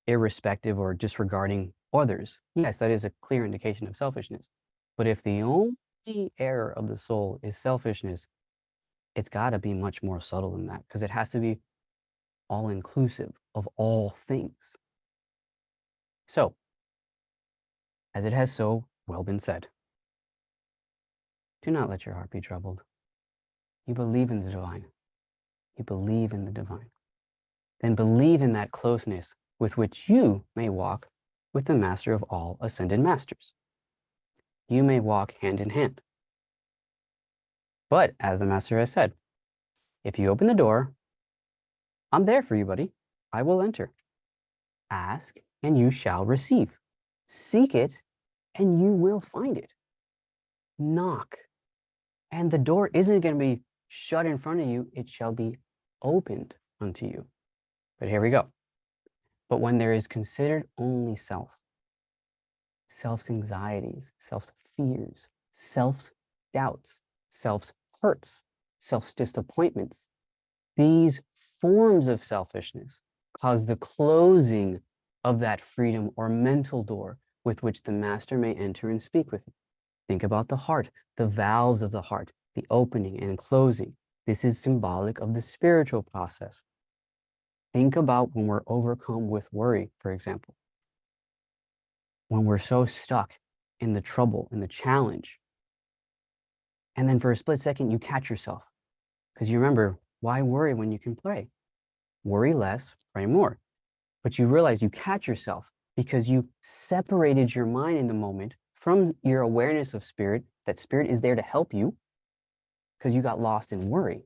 irrespective or disregarding others. Yes, that is a clear indication of selfishness. But if the only error of the soul is selfishness, it's got to be much more subtle than that, because it has to be all-inclusive of all things. So, as it has so well been said, do not let your heart be troubled. You believe in the divine. You believe in the divine. Then believe in that closeness with which you may walk with the master of all ascended masters. You may walk hand in hand. But as the master has said, if you open the door, I'm there for you, buddy. I will enter. Ask and you shall receive. Seek it and you will find it. Knock. And the door isn't going to be shut in front of you. It shall be opened unto you. But here we go. But when there is considered only self, self-anxieties, self-fears, self-doubts, self-hurts, self-disappointments. These forms of selfishness cause the closing of that freedom or mental door with which the master may enter and speak with you. Think about the heart, the valves of the heart, the opening and closing. This is symbolic of the spiritual process. Think about when we're overcome with worry, for example. When we're so stuck in the trouble, in the challenge, and then for a split second, you catch yourself. Because you remember, why worry when you can pray? Worry less, pray more. But you realize you catch yourself because you separated your mind in the moment from your awareness of spirit, that spirit is there to help you, because you got lost in worry.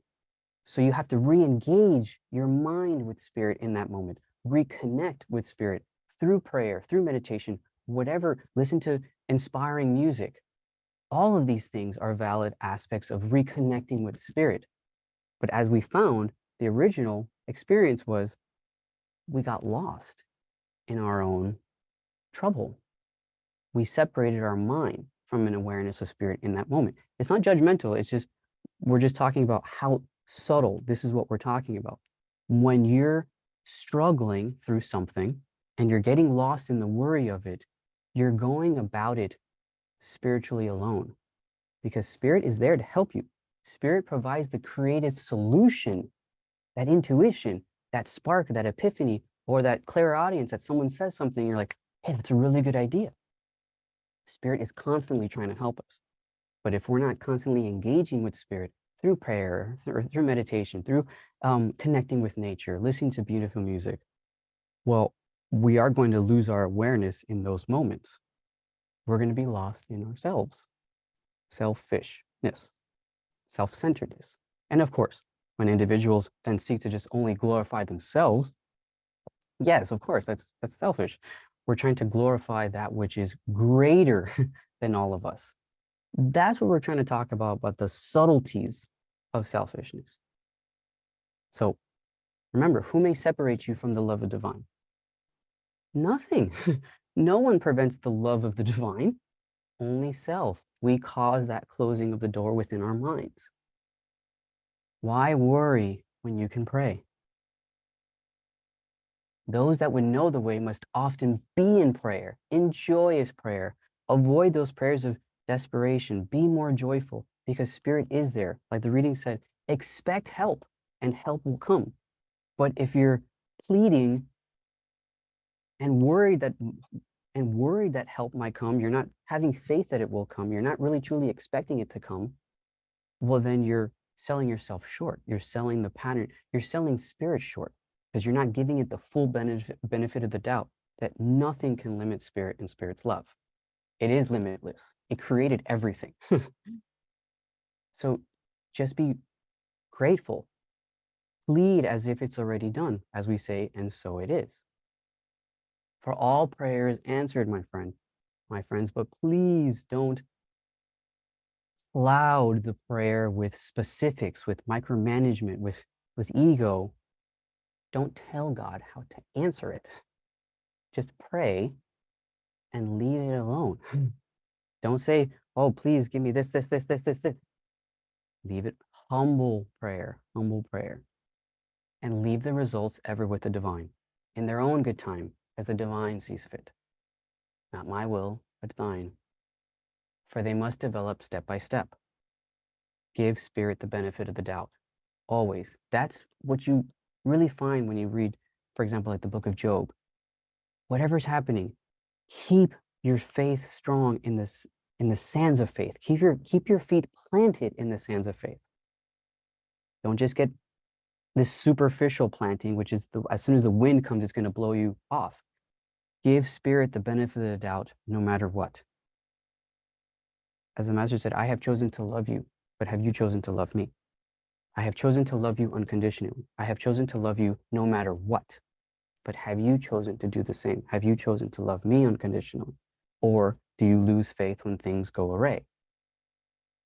So you have to re-engage your mind with spirit in that moment, reconnect with spirit through prayer, through meditation, whatever, listen to inspiring music. All of these things are valid aspects of reconnecting with spirit. But as we found, the original experience was we got lost in our own trouble. We separated our mind from an awareness of spirit in that moment. It's not judgmental. It's just, we're just talking about how subtle this is what we're talking about. When you're struggling through something and you're getting lost in the worry of it, you're going about it spiritually alone, because spirit is there to help you. Spirit provides the creative solution, that intuition, that spark, that epiphany, or that clairaudience that someone says something, you're like, hey, that's a really good idea. Spirit is constantly trying to help us. But if we're not constantly engaging with spirit through prayer, through meditation, through connecting with nature, listening to beautiful music, well, we are going to lose our awareness in those moments. We're going to be lost in ourselves, selfishness, self-centeredness. And of course, when individuals then seek to just only glorify themselves, yes, of course, that's selfish. We're trying to glorify that which is greater than all of us. That's what we're trying to talk about the subtleties of selfishness. So remember, who may separate you from the love of divine? Nothing. No one prevents the love of the divine, only self. We cause that closing of the door within our minds. Why worry when you can pray? Those that would know the way must often be in prayer, in joyous prayer. Avoid those prayers of desperation. Be more joyful, because spirit is there. Like the reading said, expect help and help will come. But if you're pleading and worried that help might come, you're not having faith that it will come, you're not really truly expecting it to come, well, then you're selling yourself short. You're selling the pattern. You're selling spirit short, because you're not giving it the full benefit of the doubt that nothing can limit spirit and spirit's love. It is limitless. It created everything. So just be grateful. Plead as if it's already done, as we say, and so it is. For all prayers answered, my friends, but please don't cloud the prayer with specifics, with micromanagement, with ego. Don't tell God how to answer it. Just pray and leave it alone. Don't say, oh, please give me this. Leave it humble prayer, and leave the results ever with the divine in their own good time, as the divine sees fit. Not my will, but thine. For they must develop step by step. Give spirit the benefit of the doubt, always. That's what you really find when you read, for example, like the book of Job. Whatever's happening, keep your faith strong in the sands of faith. Keep your feet planted in the sands of faith. Don't just get this superficial planting, which is as soon as the wind comes, it's going to blow you off. Give spirit the benefit of the doubt, no matter what. As the master said, I have chosen to love you, but have you chosen to love me? I have chosen to love you unconditionally. I have chosen to love you no matter what. But have you chosen to do the same? Have you chosen to love me unconditionally? Or do you lose faith when things go awry?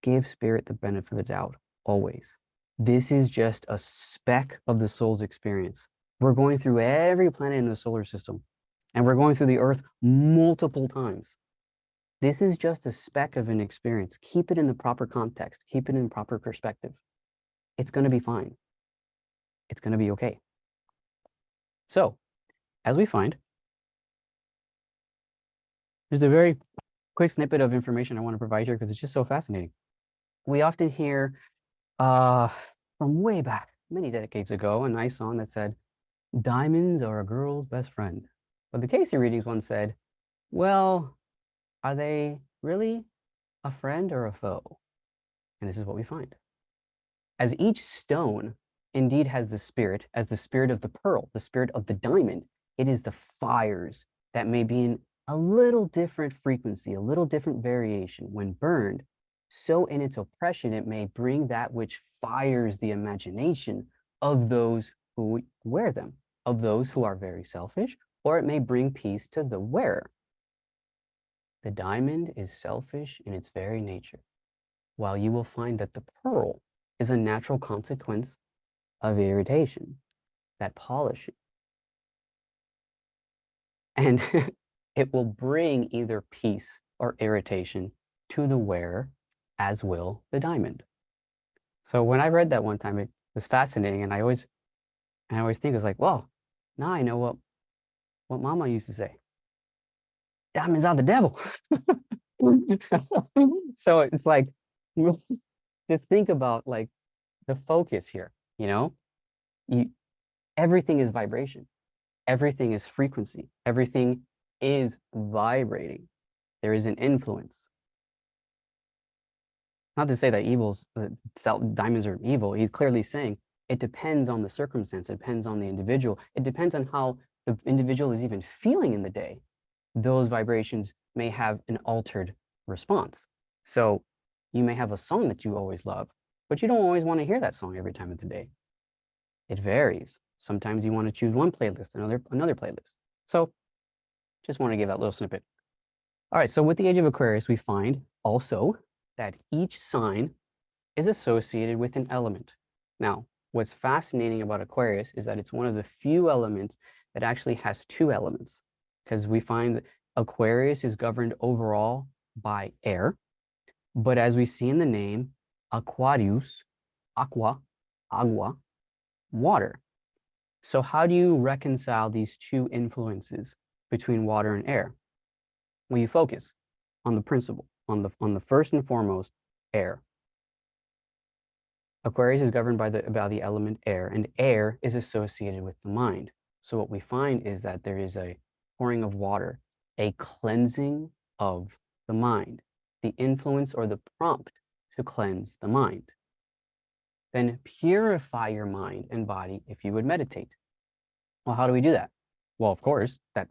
Give spirit the benefit of the doubt, always. This is just a speck of the soul's experience. We're going through every planet in the solar system, and we're going through the Earth multiple times. This is just a speck of an experience. Keep it in the proper context. Keep it in proper perspective. It's going to be fine. It's going to be okay. So, as we find, there's a very quick snippet of information I want to provide here because it's just so fascinating. We often hear from way back, many decades ago, a nice song that said, "Diamonds are a girl's best friend." But the Cayce readings once said, well, are they really a friend or a foe? And this is what we find. As each stone indeed has the spirit, as the spirit of the pearl, the spirit of the diamond, it is the fires that may be in a little different frequency, a little different variation. When burned, so in its oppression, it may bring that which fires the imagination of those who wear them, of those who are very selfish, or it may bring peace to the wearer. The diamond is selfish in its very nature, while you will find that the pearl is a natural consequence of irritation, that polishing. And it will bring either peace or irritation to the wearer, as will the diamond. So when I read that one time, it was fascinating, and I always think it's like, well, now I know what Mama used to say. Diamonds are the devil. So it's like, just think about like the focus here, you know? Everything is vibration. Everything is frequency. Everything is vibrating. There is an influence. Not to say that diamonds are evil. He's clearly saying it depends on the circumstance. It depends on the individual. It depends on how the individual is even feeling in the day. Those vibrations may have an altered response. So you may have a song that you always love, but you don't always want to hear that song every time of the day. It varies. Sometimes you want to choose one playlist, another playlist. So just want to give that little snippet. All right, so with the age of Aquarius, we find also that each sign is associated with an element. Now, what's fascinating about Aquarius is that it's one of the few elements that actually has two elements, because we find that Aquarius is governed overall by air, but as we see in the name, Aquarius, agua, water. So how do you reconcile these two influences between water and air? Well, you focus on the principle, on the first and foremost, air. Aquarius is governed by the element air, and air is associated with the mind. So what we find is that there is a pouring of water, a cleansing of the mind, the influence or the prompt to cleanse the mind. Then purify your mind and body if you would meditate. Well, how do we do that? Well, of course, that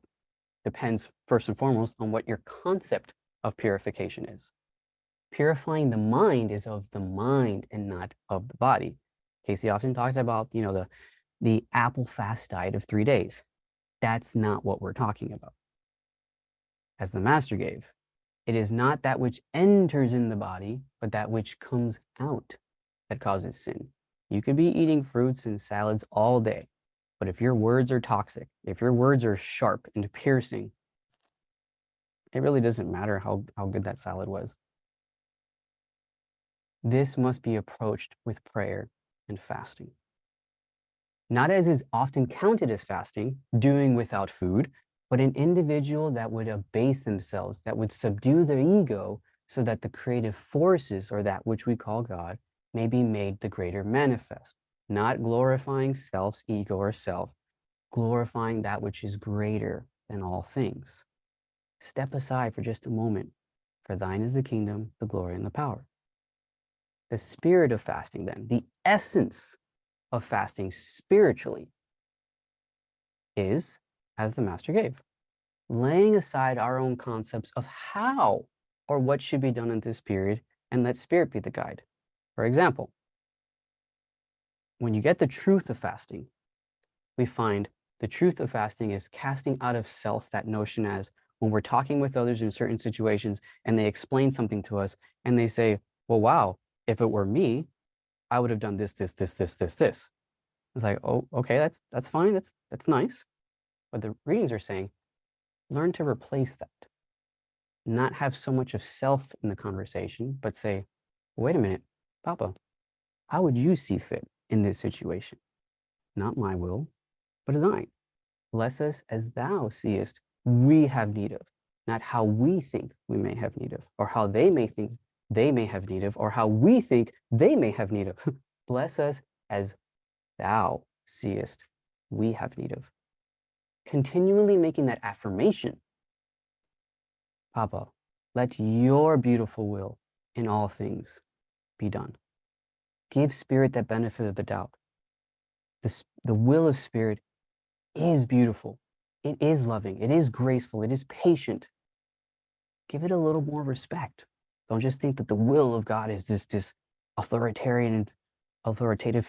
depends first and foremost on what your concept of purification is. Purifying the mind is of the mind and not of the body. Cayce often talked about, the apple fast diet of 3 days. That's not what we're talking about. As the master gave, it is not that which enters in the body, but that which comes out that causes sin. You could be eating fruits and salads all day, but if your words are toxic, if your words are sharp and piercing, it really doesn't matter how good that salad was. This must be approached with prayer and fasting. Not as is often counted as fasting, doing without food, but an individual that would abase themselves, that would subdue their ego so that the creative forces, or that which we call God, may be made the greater manifest. Not glorifying self's ego or self, glorifying that which is greater than all things. Step aside for just a moment, for thine is the kingdom, the glory, and the power. The spirit of fasting, then, the essence of fasting spiritually is, as the master gave, laying aside our own concepts of how or what should be done in this period and let spirit be the guide. For example, when you get the truth of fasting, we find the truth of fasting is casting out of self that notion as when we're talking with others in certain situations and they explain something to us and they say, well, wow, if it were me, I would have done this. It's like, oh, okay, that's fine. That's nice. But the readings are saying, learn to replace that. not have so much of self in the conversation, but say, wait a minute, Papa, how would you see fit in this situation? Not my will, but thine. Bless us as thou seest we have need of, not how we think we may have need of, or how they may think they may have need of, or how we think they may have need of. Bless us as thou seest we have need of. Continually making that affirmation. Papa, let your beautiful will in all things be done. Give Spirit that benefit of the doubt. The will of Spirit is beautiful. It is loving. It is graceful. It is patient. Give it a little more respect. Don't just think that the will of God is this authoritarian, authoritative,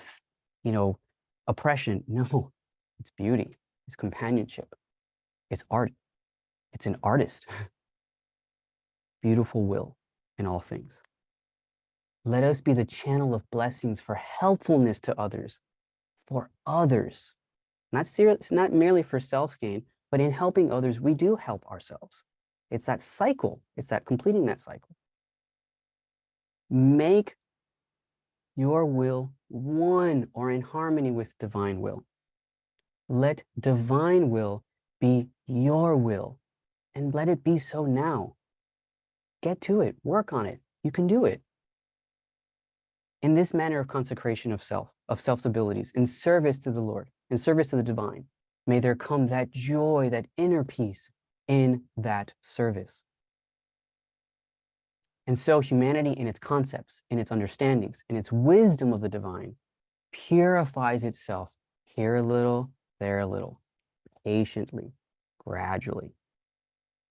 oppression. No, it's beauty. It's companionship. It's art. It's an artist. Beautiful will in all things. Let us be the channel of blessings for helpfulness to others, for others. Not merely for self-gain, but in helping others, we do help ourselves. It's that cycle. It's that completing that cycle. Make your will one or in harmony with divine will. Let divine will be your will, and let it be so now. Get to it. Work on it. You can do it. In this manner of consecration of self's abilities, in service to the Lord, in service to the divine, may there come that joy, that inner peace in that service. And so humanity in its concepts, in its understandings, in its wisdom of the divine, purifies itself here a little, there a little, patiently, gradually.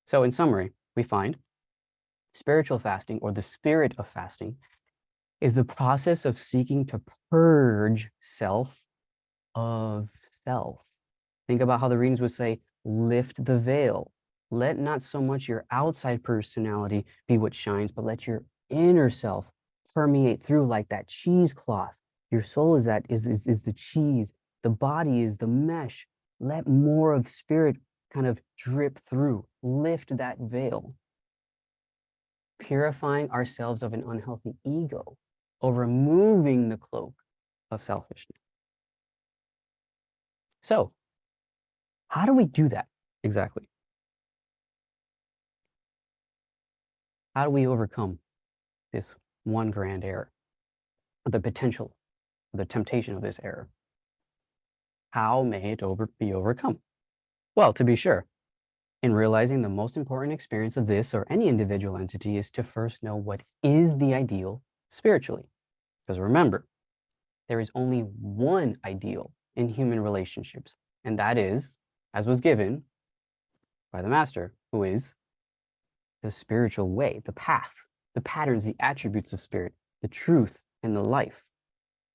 So in summary, we find spiritual fasting, or the spirit of fasting, is the process of seeking to purge self of self. Think about how the readings would say, lift the veil. Let not so much your outside personality be what shines, but let your inner self permeate through like that cheesecloth. Your soul is the cheese. The body is the mesh. Let more of spirit kind of drip through. Lift that veil. Purifying ourselves of an unhealthy ego, or removing the cloak of selfishness. So, how do we do that exactly? How do we overcome this one grand error, the potential, the temptation of this error? How may it be overcome? Well, to be sure, in realizing the most important experience of this or any individual entity is to first know what is the ideal spiritually. Because remember, there is only one ideal in human relationships, and that is, as was given by the Master, who is the spiritual way, the path, the patterns, the attributes of spirit, the truth and the life,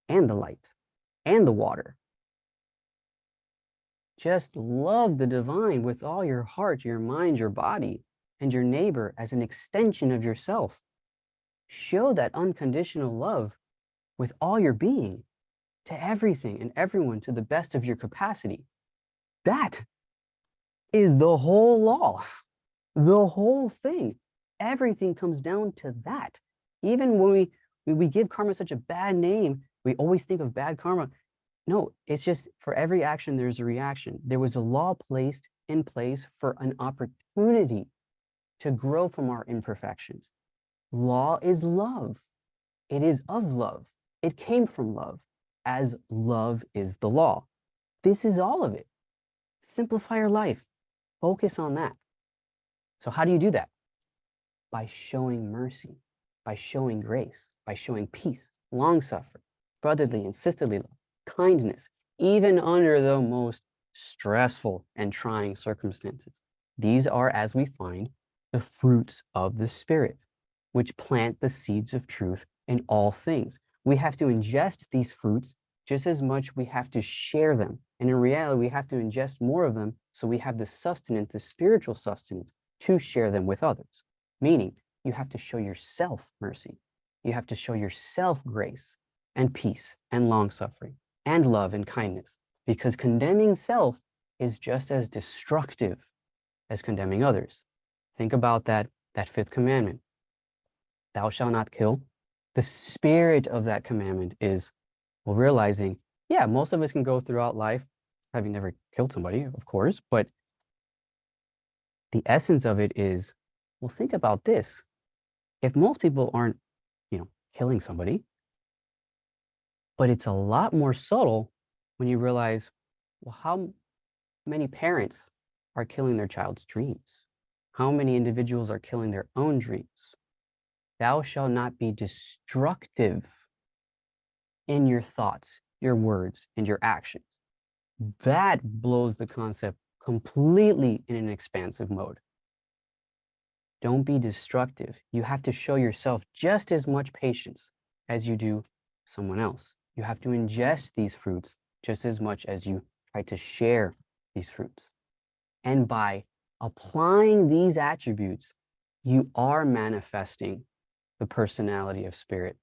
and the light, and the water. Just love the divine with all your heart, your mind, your body, and your neighbor as an extension of yourself. Show that unconditional love with all your being to everything and everyone to the best of your capacity. That is the whole law, the whole thing. Everything comes down to that. Even when we give karma such a bad name, we always think of bad karma. No, it's just for every action, there's a reaction. There was a law placed in place for an opportunity to grow from our imperfections. Law is love. It is of love. It came from love, as love is the law. This is all of it. Simplify your life. Focus on that. So how do you do that? By showing mercy, by showing grace, by showing peace, long-suffering, brotherly and sisterly love, kindness, even under the most stressful and trying circumstances. These are, as we find, the fruits of the Spirit, which plant the seeds of truth in all things. We have to ingest these fruits just as much we have to share them. And in reality, we have to ingest more of them so we have the sustenance, the spiritual sustenance, to share them with others. Meaning, you have to show yourself mercy. You have to show yourself grace and peace and long-suffering and love and kindness, because condemning self is just as destructive as condemning others. Think about that that fifth commandment, thou shalt not kill. The spirit of that commandment is, well, realizing, yeah, most of us can go throughout life having never killed somebody, of course, but the essence of it is, well, think about this. If most people aren't, killing somebody, but it's a lot more subtle when you realize, well, how many parents are killing their child's dreams? How many individuals are killing their own dreams? Thou shalt not be destructive in your thoughts, your words, and your actions. That blows the concept completely in an expansive mode. Don't be destructive. You have to show yourself just as much patience as you do someone else. You have to ingest these fruits just as much as you try to share these fruits. And by applying these attributes, you are manifesting the personality of spirit,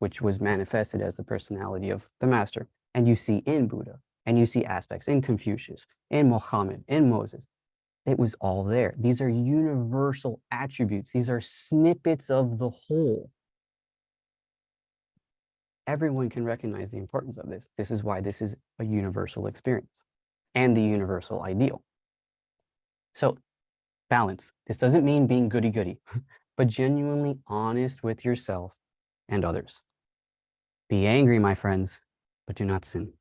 which was manifested as the personality of the master. And you see in Buddha, and you see aspects in Confucius, in Muhammad, in Moses. It was all there. These are universal attributes. These are snippets of the whole. Everyone can recognize the importance of this. This is why this is a universal experience and the universal ideal. So balance. This doesn't mean being goody-goody, but genuinely honest with yourself and others. Be angry, my friends, but do not sin.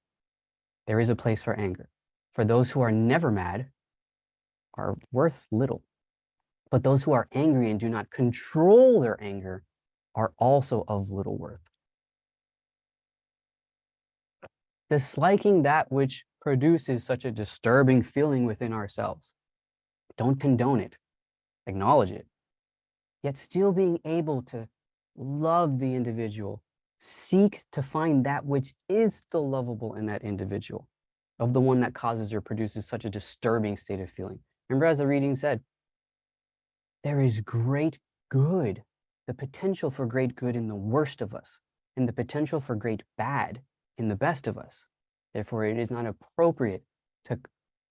There is a place for anger. For those who are never mad are worth little. But those who are angry and do not control their anger are also of little worth. Disliking that which produces such a disturbing feeling within ourselves. Don't condone it. Acknowledge it. Yet still being able to love the individual, seek to find that which is still lovable in that individual, of the one that causes or produces such a disturbing state of feeling. Remember, as the reading said, there is great good, the potential for great good in the worst of us, and the potential for great bad in the best of us. Therefore, it is not appropriate to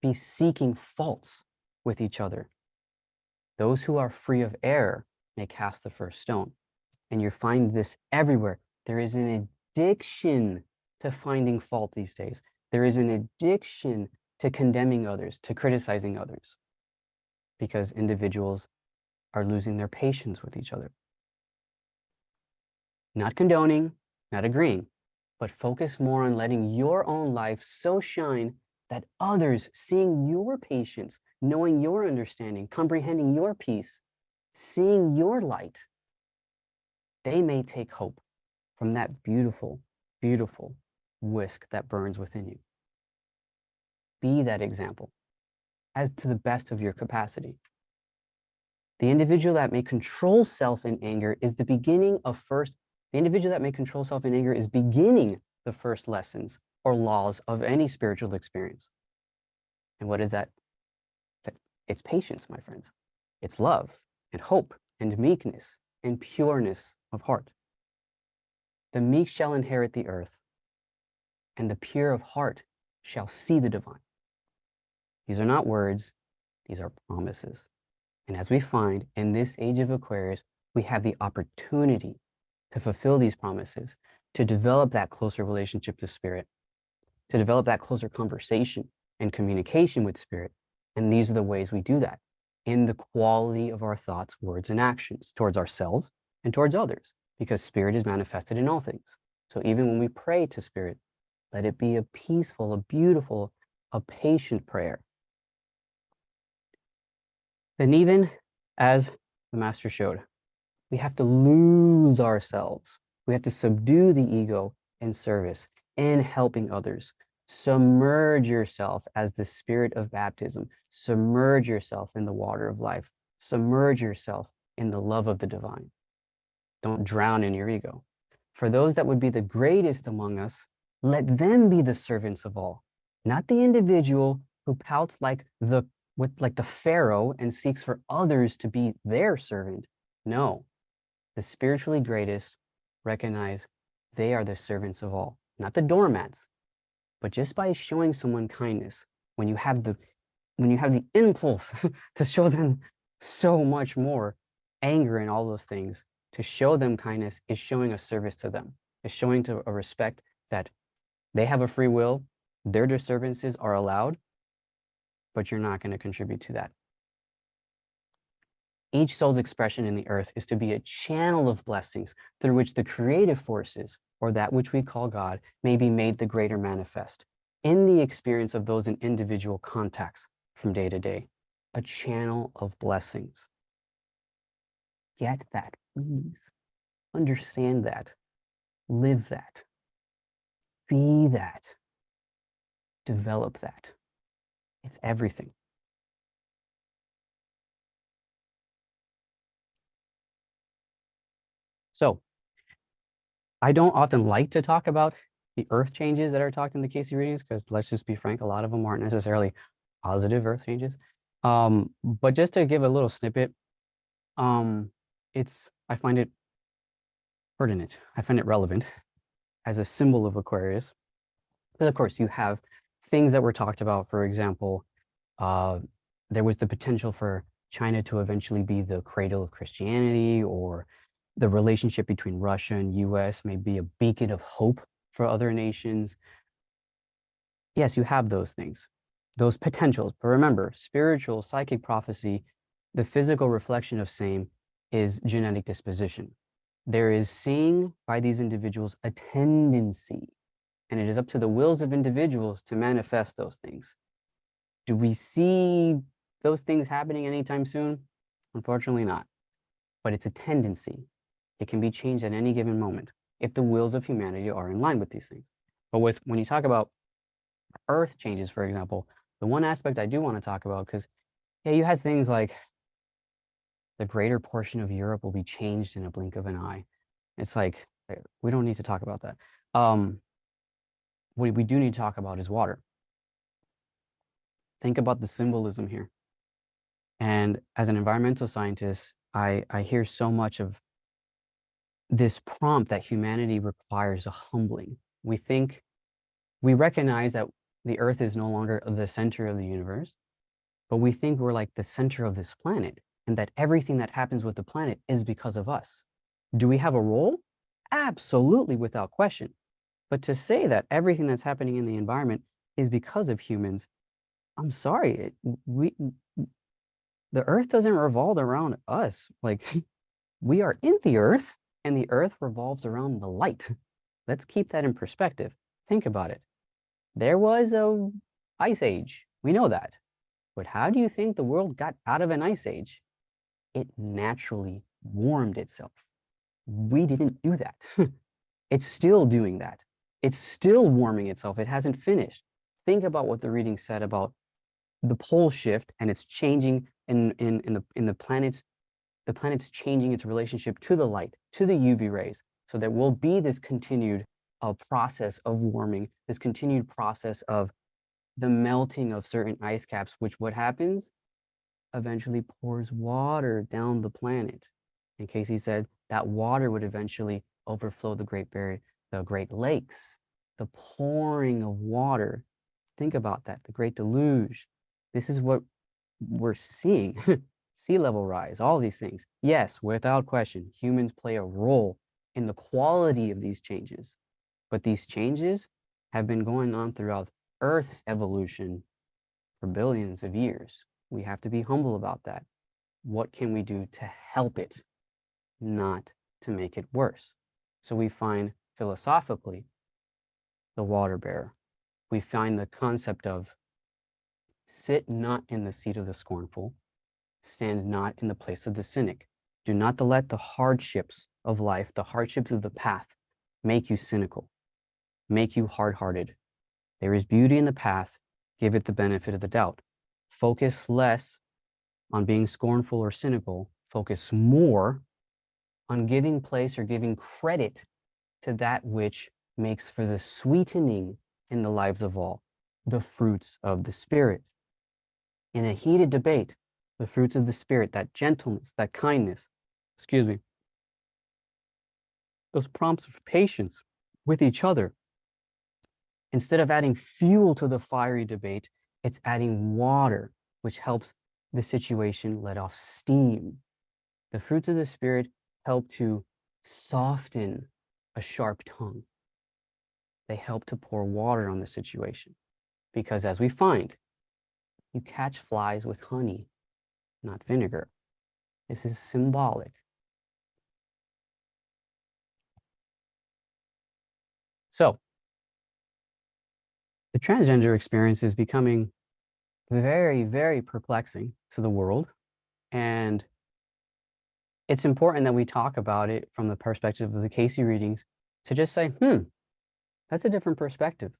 be seeking faults with each other. Those who are free of error may cast the first stone. And you find this everywhere. There is an addiction to finding fault these days. There is an addiction to condemning others, to criticizing others, because individuals are losing their patience with each other. Not condoning, not agreeing, but focus more on letting your own life so shine that others, seeing your patience, knowing your understanding, comprehending your peace, seeing your light, they may take hope from that beautiful, beautiful whisk that burns within you. Be that example as to the best of your capacity. The individual that may control self in anger is the beginning of the individual that may control self in anger is beginning the first lessons or laws of any spiritual experience. And what is that? It's patience, my friends. It's love and hope and meekness and pureness of heart. The meek shall inherit the earth, and the pure of heart shall see the divine. These are not words, these are promises. And as we find in this age of Aquarius, we have the opportunity to fulfill these promises, to develop that closer relationship to spirit, to develop that closer conversation and communication with spirit. And these are the ways we do that in the quality of our thoughts, words, and actions towards ourselves and towards others, because spirit is manifested in all things. So even when we pray to spirit, let it be a peaceful, a beautiful, a patient prayer. Then even as the master showed, we have to lose ourselves. We have to subdue the ego in service, in helping others. Submerge yourself as the spirit of baptism. Submerge yourself in the water of life. Submerge yourself in the love of the divine. Don't drown in your ego. For those that would be the greatest among us, let them be the servants of all, not the individual who pouts like the Pharaoh and seeks for others to be their servant. No, the spiritually greatest recognize they are the servants of all, not the doormats, but just by showing someone kindness, when you have the impulse to show them so much more, anger and all those things, to show them kindness is showing a service to them. It's showing to a respect that they have a free will, their disturbances are allowed, but you're not going to contribute to that. Each soul's expression in the earth is to be a channel of blessings through which the creative forces, or that which we call God, may be made the greater manifest in the experience of those in individual contacts from day to day. A channel of blessings. Get that, please. Understand that. Live that. Be that. Develop that. It's everything. So, I don't often like to talk about the earth changes that are talked in the Cayce readings, because let's just be frank, a lot of them aren't necessarily positive earth changes. But just to give a little snippet, I find it pertinent. I find it relevant as a symbol of Aquarius. Because of course you have things that were talked about. For example, there was the potential for China to eventually be the cradle of Christianity, or the relationship between Russia and US may be a beacon of hope for other nations. Yes, you have those things, those potentials. But remember, spiritual, psychic prophecy, the physical reflection of same is genetic disposition. There is seeing by these individuals a tendency, and it is up to the wills of individuals to manifest those things. Do we see those things happening anytime soon? Unfortunately not, but it's a tendency. It can be changed at any given moment if the wills of humanity are in line with these things. But when you talk about earth changes, for example, the one aspect I do want to talk about, because yeah, you had things like the greater portion of Europe will be changed in a blink of an eye. It's like, we don't need to talk about that. What we do need to talk about is water. Think about the symbolism here. And as an environmental scientist, I hear so much of this prompt that humanity requires a humbling. We recognize that the earth is no longer the center of the universe, but we think we're like the center of this planet, and that everything that happens with the planet is because of us. Do we have a role? Absolutely, without question. But to say that everything that's happening in the environment is because of humans, I'm sorry, the earth doesn't revolve around us. Like, we are in the earth, and the earth revolves around the light. Let's keep that in perspective. Think about it. There was a ice age. We know that. But how do you think the world got out of an ice age? It naturally warmed itself. We didn't do that. It's still doing that. It's still warming itself. It hasn't finished. Think about what the reading said about the pole shift, and it's changing in the planet's changing its relationship to the light, to the UV rays. So there will be this continued process of warming, this continued process of the melting of certain ice caps, which what happens? Eventually pours water down the planet. And Cayce said that water would eventually overflow the Great Lakes, the pouring of water. Think about that, the Great Deluge. This is what we're seeing. Sea level rise, all these things. Yes, without question, humans play a role in the quality of these changes. But these changes have been going on throughout Earth's evolution for billions of years. We have to be humble about that. What can we do to help it, not to make it worse? So we find philosophically the water bearer. We find the concept of sit not in the seat of the scornful, stand not in the place of the cynic. Do not let the hardships of life, the hardships of the path, make you cynical, make you hard-hearted. There is beauty in the path. Give it the benefit of the doubt. Focus less on being scornful or cynical. Focus more on giving place or giving credit to that which makes for the sweetening in the lives of all, the fruits of the Spirit. In a heated debate, the fruits of the Spirit, that gentleness, that kindness, those prompts of patience with each other. Instead of adding fuel to the fiery debate, it's adding water, which helps the situation let off steam. The fruits of the Spirit help to soften a sharp tongue. They help to pour water on the situation. Because as we find, you catch flies with honey, not vinegar. This is symbolic. So, the transgender experience is becoming very, very perplexing to the world. And it's important that we talk about it from the perspective of the Cayce readings to just say, that's a different perspective.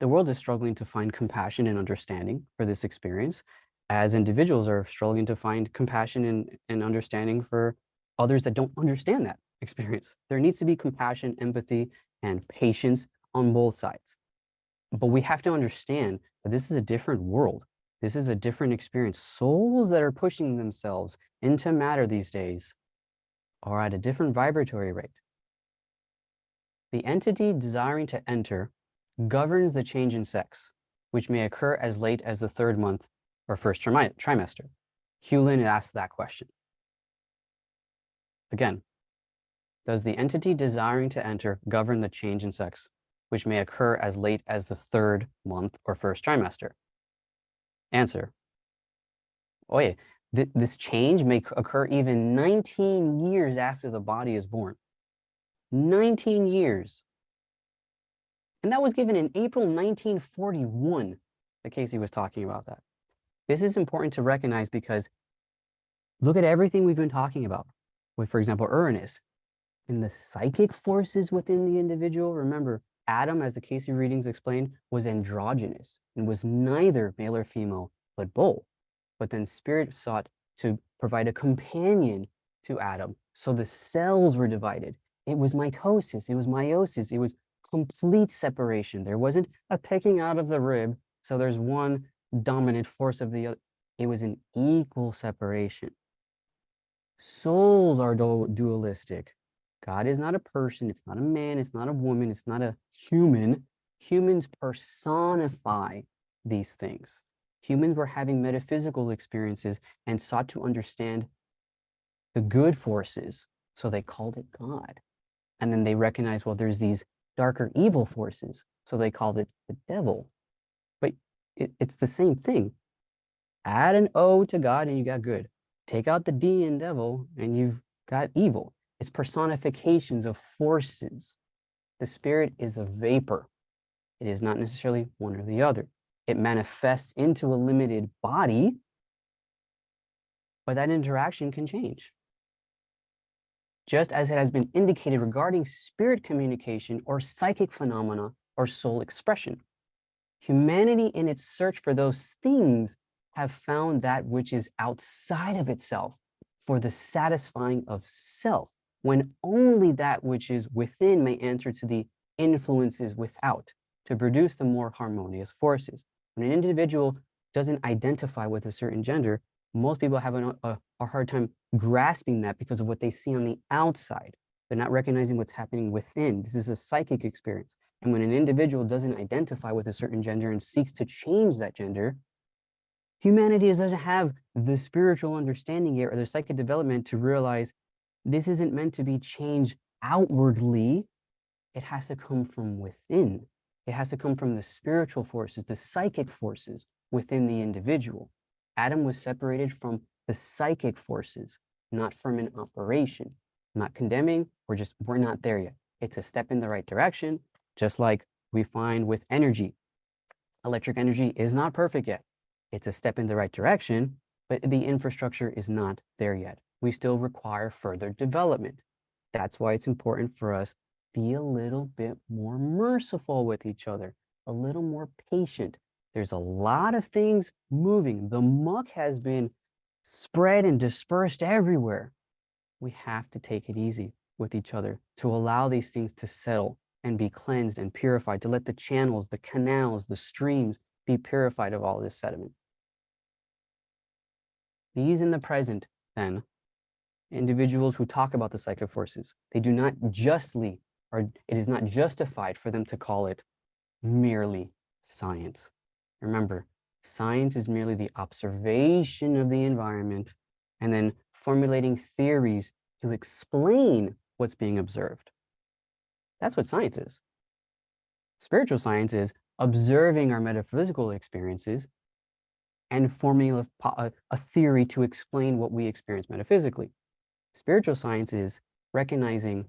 The world is struggling to find compassion and understanding for this experience, as individuals are struggling to find compassion and understanding for others that don't understand that experience. There needs to be compassion, empathy, and patience on both sides. But we have to understand that this is a different world. This is a different experience. Souls that are pushing themselves into matter these days are at a different vibratory rate. The entity desiring to enter governs the change in sex, which may occur as late as the 3rd month or first trimester. Hewlin asked that question. Again, does the entity desiring to enter govern the change in sex, which may occur as late as the 3rd month or first trimester? Answer. Oh yeah, this change may occur even 19 years after the body is born. 19 years. And that was given in April 1941, that Cayce was talking about that. This is important to recognize because look at everything we've been talking about with, for example, Uranus and the psychic forces within the individual. Remember, Adam, as the Cayce readings explained, was androgynous and was neither male or female, but both. But then Spirit sought to provide a companion to Adam. So the cells were divided. It was mitosis, it was meiosis, it was complete separation. There wasn't a taking out of the rib, so there's one dominant force of the other. It was an equal separation. Souls are dualistic. God is not a person, it's not a man, it's not a woman, it's not a human. Humans personify these things. Humans were having metaphysical experiences and sought to understand the good forces, so they called it God. And then they recognized, well, there's these darker evil forces, so they called it the devil. But it's the same thing. Add an O to God and you got good. Take out the D in devil and you've got evil. It's personifications of forces. The Spirit is a vapor. It is not necessarily one or the other. It manifests into a limited body, but that interaction can change. Just as it has been indicated regarding spirit communication or psychic phenomena or soul expression. Humanity, in its search for those things, have found that which is outside of itself for the satisfying of self, when only that which is within may answer to the influences without to produce the more harmonious forces. When an individual doesn't identify with a certain gender, most people have a hard time grasping that because of what they see on the outside. They're not recognizing what's happening within. This is a psychic experience. And when an individual doesn't identify with a certain gender and seeks to change that gender, humanity doesn't have the spiritual understanding yet or the psychic development to realize this isn't meant to be changed outwardly. It has to come from within. It has to come from the spiritual forces, the psychic forces within the individual. Adam was separated from the psychic forces, not from an operation. I'm not condemning, we're not there yet. It's a step in the right direction, just like we find with energy. Electric energy is not perfect yet. It's a step in the right direction, but the infrastructure is not there yet. We still require further development. That's why it's important for us to be a little bit more merciful with each other, a little more patient. There's a lot of things moving. The muck has been spread and dispersed everywhere. We have to take it easy with each other to allow these things to settle and be cleansed and purified, to let the channels, the canals, the streams be purified of all this sediment. These in the present, then, individuals who talk about the psychic forces, they do not justly, or it is not justified for them to call it merely science. Remember, science is merely the observation of the environment and then formulating theories to explain what's being observed. That's what science is. Spiritual science is observing our metaphysical experiences and forming a theory to explain what we experience metaphysically. Spiritual science is recognizing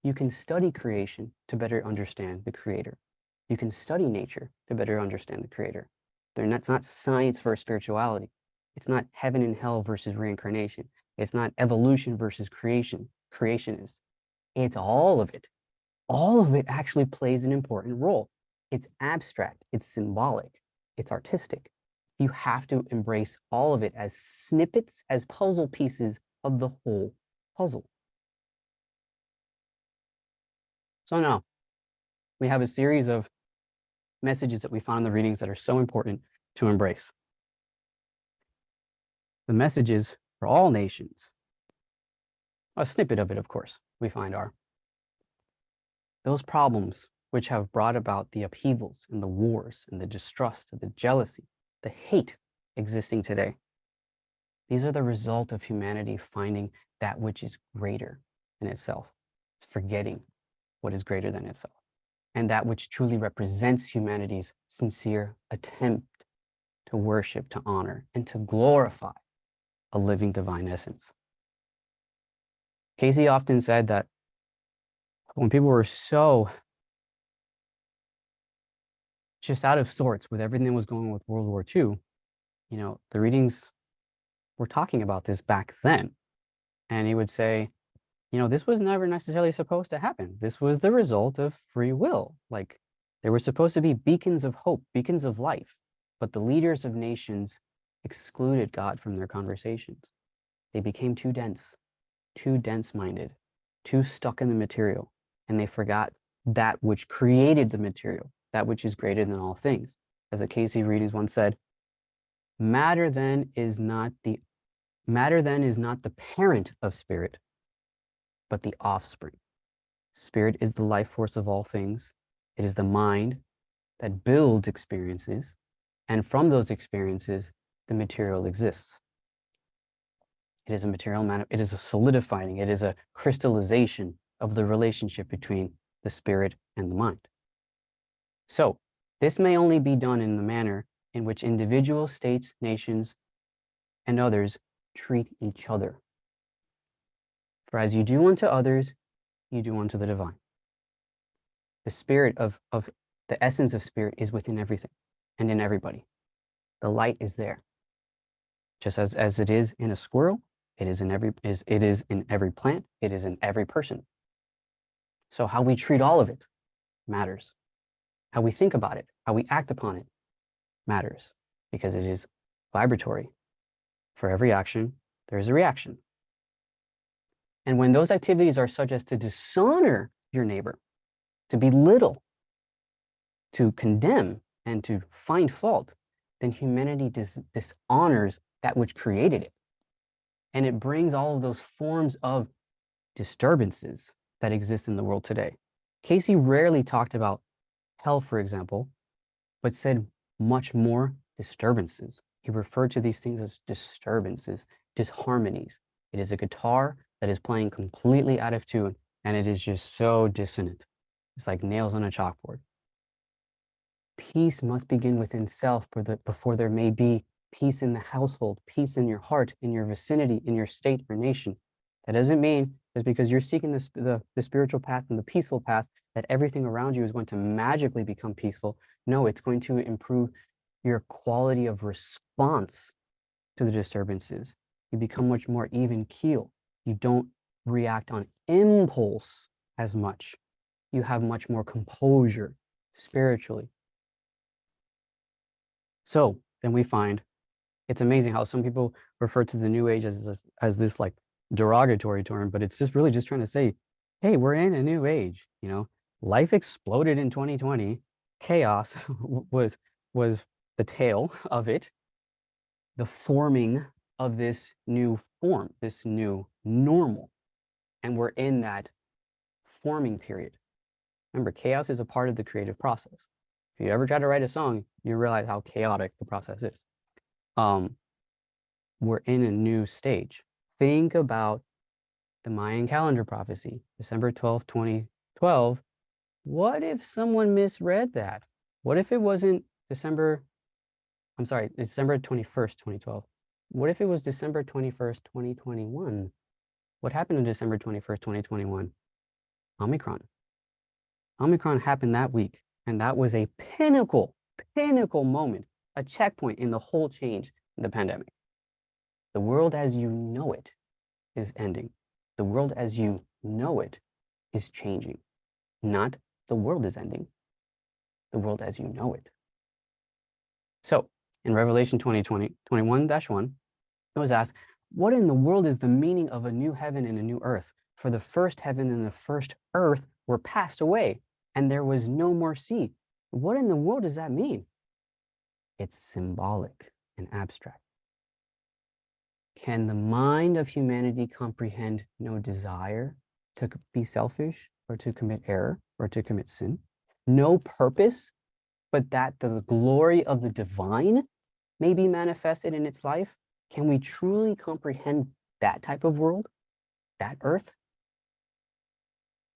you can study creation to better understand the creator. You can study nature to better understand the creator. That's not science versus spirituality. It's not heaven and hell versus reincarnation. It's not evolution versus creationist. It's all of it. All of it actually plays an important role. It's abstract, it's symbolic, it's artistic. You have to embrace all of it as snippets, as puzzle pieces of the whole puzzle. So now, we have a series of messages that we found in the readings that are so important to embrace. The messages for all nations, a snippet of it, of course, we find are those problems which have brought about the upheavals and the wars and the distrust and the jealousy, the hate existing today. These are the result of humanity finding that which is greater than itself. It's forgetting what is greater than itself, and that which truly represents humanity's sincere attempt to worship, to honor, and to glorify a living divine essence. Cayce often said that when people were so just out of sorts with everything that was going on with World War II, you know, the readings were talking about this back then. And he would say, you know, this was never necessarily supposed to happen. This was the result of free will. Like, there were supposed to be beacons of hope, beacons of life, but the leaders of nations excluded God from their conversations. They became too dense-minded, too stuck in the material, and they forgot that which created the material, that which is greater than all things. As the Cayce readings once said, matter then is not the parent of spirit, but the offspring. Spirit is the life force of all things. It is the mind that builds experiences, and from those experiences, the material exists. It is a material it is a solidifying, it is a crystallization of the relationship between the spirit and the mind. So, this may only be done in the manner in which individual states, nations, and others treat each other. For as you do unto others, you do unto the divine. The spirit of the essence of spirit is within everything and in everybody. The light is there. Just as it is in a squirrel, it is in every plant, it is in every person. So how we treat all of it matters. How we think about it, how we act upon it matters, because it is vibratory. For every action, there is a reaction. And when those activities are such as to dishonor your neighbor, to belittle, to condemn, and to find fault, then humanity dishonors that which created it. And it brings all of those forms of disturbances that exist in the world today. Cayce rarely talked about hell, for example, but said much more disturbances. He referred to these things as disturbances, disharmonies. It is a guitar that is playing completely out of tune, and it is just so dissonant. It's like nails on a chalkboard. Peace must begin within self before there may be peace in the household, peace in your heart, in your vicinity, in your state or nation. That doesn't mean that because you're seeking the spiritual path and the peaceful path, that everything around you is going to magically become peaceful. No, it's going to improve your quality of response to the disturbances. You become much more even keel. You don't react on impulse as much. You have much more composure spiritually. So then we find it's amazing how some people refer to the New Age as this like derogatory term, but it's just really just trying to say, hey, we're in a new age. You know, life exploded in 2020. Chaos was the tale of it, the forming of this new form, this new normal. And we're in that forming period. Remember, chaos is a part of the creative process. If you ever try to write a song, you realize how chaotic the process is. We're in a new stage. Think about the Mayan calendar prophecy, December 12th, 2012. What if someone misread that? What if it wasn't December 21st, 2012? What if it was December 21st, 2021? What happened on December 21st, 2021? Omicron. Omicron happened that week, and that was a pinnacle moment, a checkpoint in the whole change in the pandemic. The world as you know it is ending. The world as you know it is changing. Not the world is ending. The world as you know it. So in Revelation 21-1, it was asked, what in the world is the meaning of a new heaven and a new earth? For the first heaven and the first earth were passed away, and there was no more sea. What in the world does that mean? It's symbolic and abstract. Can the mind of humanity comprehend no desire to be selfish or to commit error or to commit sin? No purpose, but that the glory of the divine may be manifested in its life? Can we truly comprehend that type of world, that earth?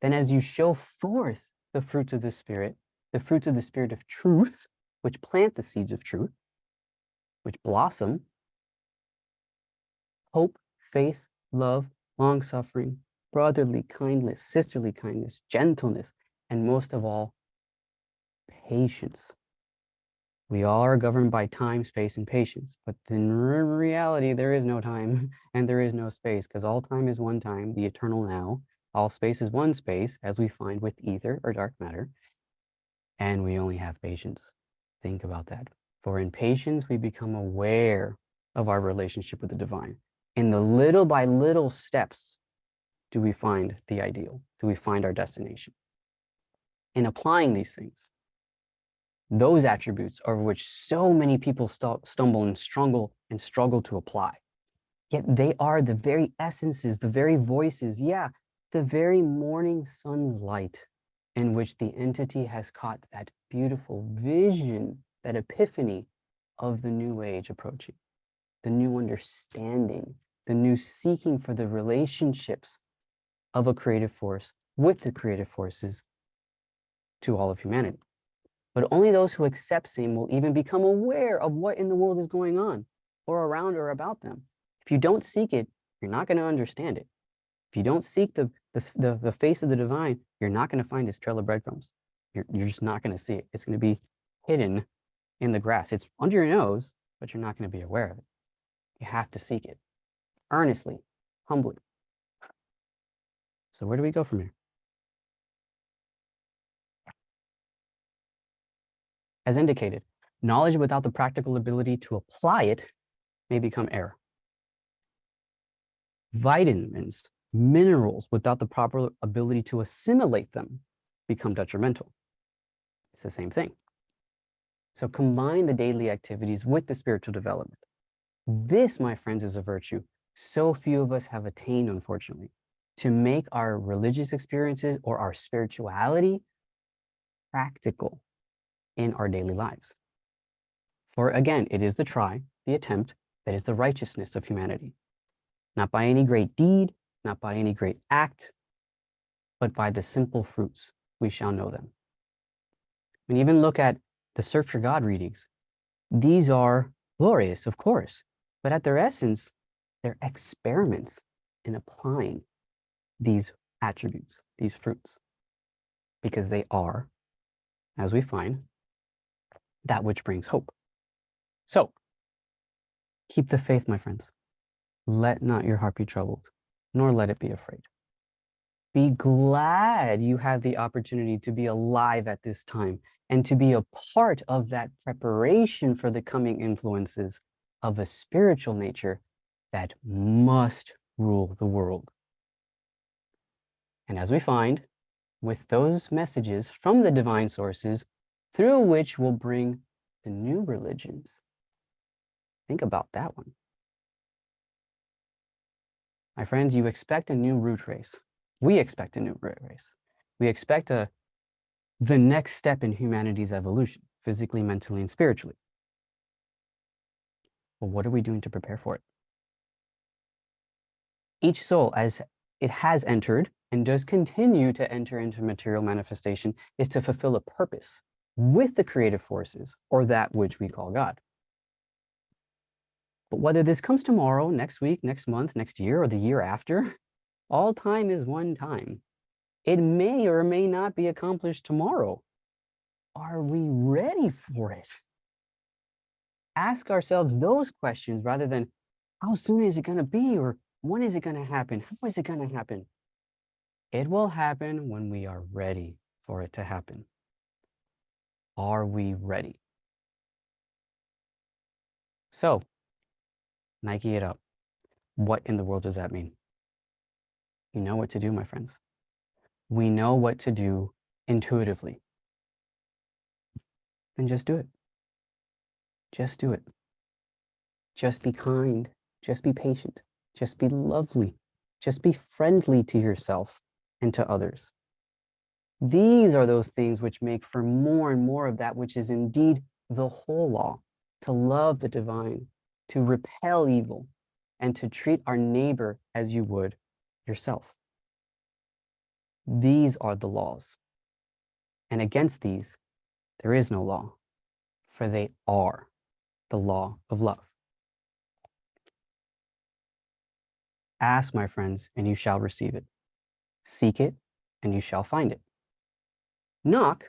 Then as you show forth the fruits of the Spirit of truth, which plant the seeds of truth, which blossom, hope, faith, love, long-suffering, brotherly kindness, sisterly kindness, gentleness, and most of all, patience. We all are governed by time, space, and patience, but in reality, there is no time and there is no space, because all time is one time, the eternal now. All space is one space, as we find with ether or dark matter, and we only have patience. Think about that. For in patience, we become aware of our relationship with the divine. In the little by little steps, do we find the ideal? Do we find our destination? In applying these things, those attributes over which so many people stumble and struggle to apply, yet they are the very essences, the very voices, yeah, the very morning sun's light in which the entity has caught that beautiful vision, that epiphany of the new age approaching, the new understanding, the new seeking for the relationships of a creative force with the creative forces to all of humanity. But only those who accept same will even become aware of what in the world is going on or around or about them. If you don't seek it, you're not going to understand it. If you don't seek the face of the divine, you're not going to find his trail of breadcrumbs. You're just not going to see it. It's going to be hidden in the grass. It's under your nose, but you're not going to be aware of it. You have to seek it earnestly, humbly. So where do we go from here? As indicated, knowledge without the practical ability to apply it may become error. Vitamins, minerals without the proper ability to assimilate them become detrimental. It's the same thing. So combine the daily activities with the spiritual development. This, my friends, is a virtue so few of us have attained, unfortunately, to make our religious experiences or our spirituality practical in our daily lives. For again, it is the attempt, that is the righteousness of humanity. Not by any great deed, not by any great act, but by the simple fruits we shall know them. And even look at the Search for God readings. These are glorious, of course, but at their essence, they're experiments in applying these attributes, these fruits, because they are, as we find, that which brings hope. So, keep the faith, my friends. Let not your heart be troubled, nor let it be afraid. Be glad you have the opportunity to be alive at this time and to be a part of that preparation for the coming influences of a spiritual nature that must rule the world. And as we find, with those messages from the divine sources, through which will bring the new religions. Think about that one. My friends, you expect a new root race. We expect a new root race. We expect the next step in humanity's evolution, physically, mentally, and spiritually. Well, what are we doing to prepare for it? Each soul, as it has entered and does continue to enter into material manifestation, is to fulfill a purpose with the creative forces, or that which we call God. But whether this comes tomorrow, next week, next month, next year, or the year after, all time is one time. It may or may not be accomplished tomorrow. Are we ready for it? Ask ourselves those questions rather than how soon is it going to be, or when is it going to happen? How is it going to happen? It will happen when we are ready for it to happen. Are we ready? So, Nike it up. What in the world does that mean? You know what to do, my friends. We know what to do intuitively. Then just do it. Just do it. Just be kind. Just be patient. Just be lovely. Just be friendly to yourself and to others. These are those things which make for more and more of that which is indeed the whole law, to love the divine, to repel evil, and to treat our neighbor as you would yourself. These are the laws. And against these, there is no law, for they are the law of love. Ask, my friends, and you shall receive it. Seek it, and you shall find it. Knock,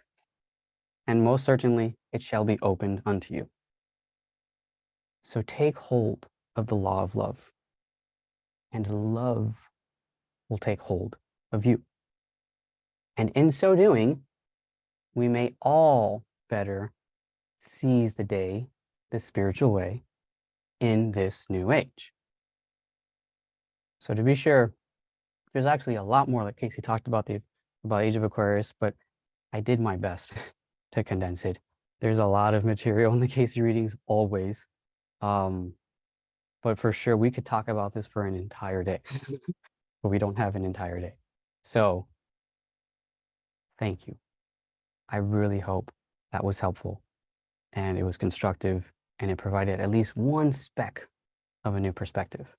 and most certainly it shall be opened unto you. So take hold of the law of love, and love will take hold of you. And in so doing, we may all better seize the day, the spiritual way, in this new age. So to be sure, there's actually a lot more that Cayce talked about about Age of Aquarius, but I did my best to condense it. There's a lot of material in the Cayce readings always. But for sure, we could talk about this for an entire day, but we don't have an entire day. So thank you. I really hope that was helpful and it was constructive and it provided at least one speck of a new perspective.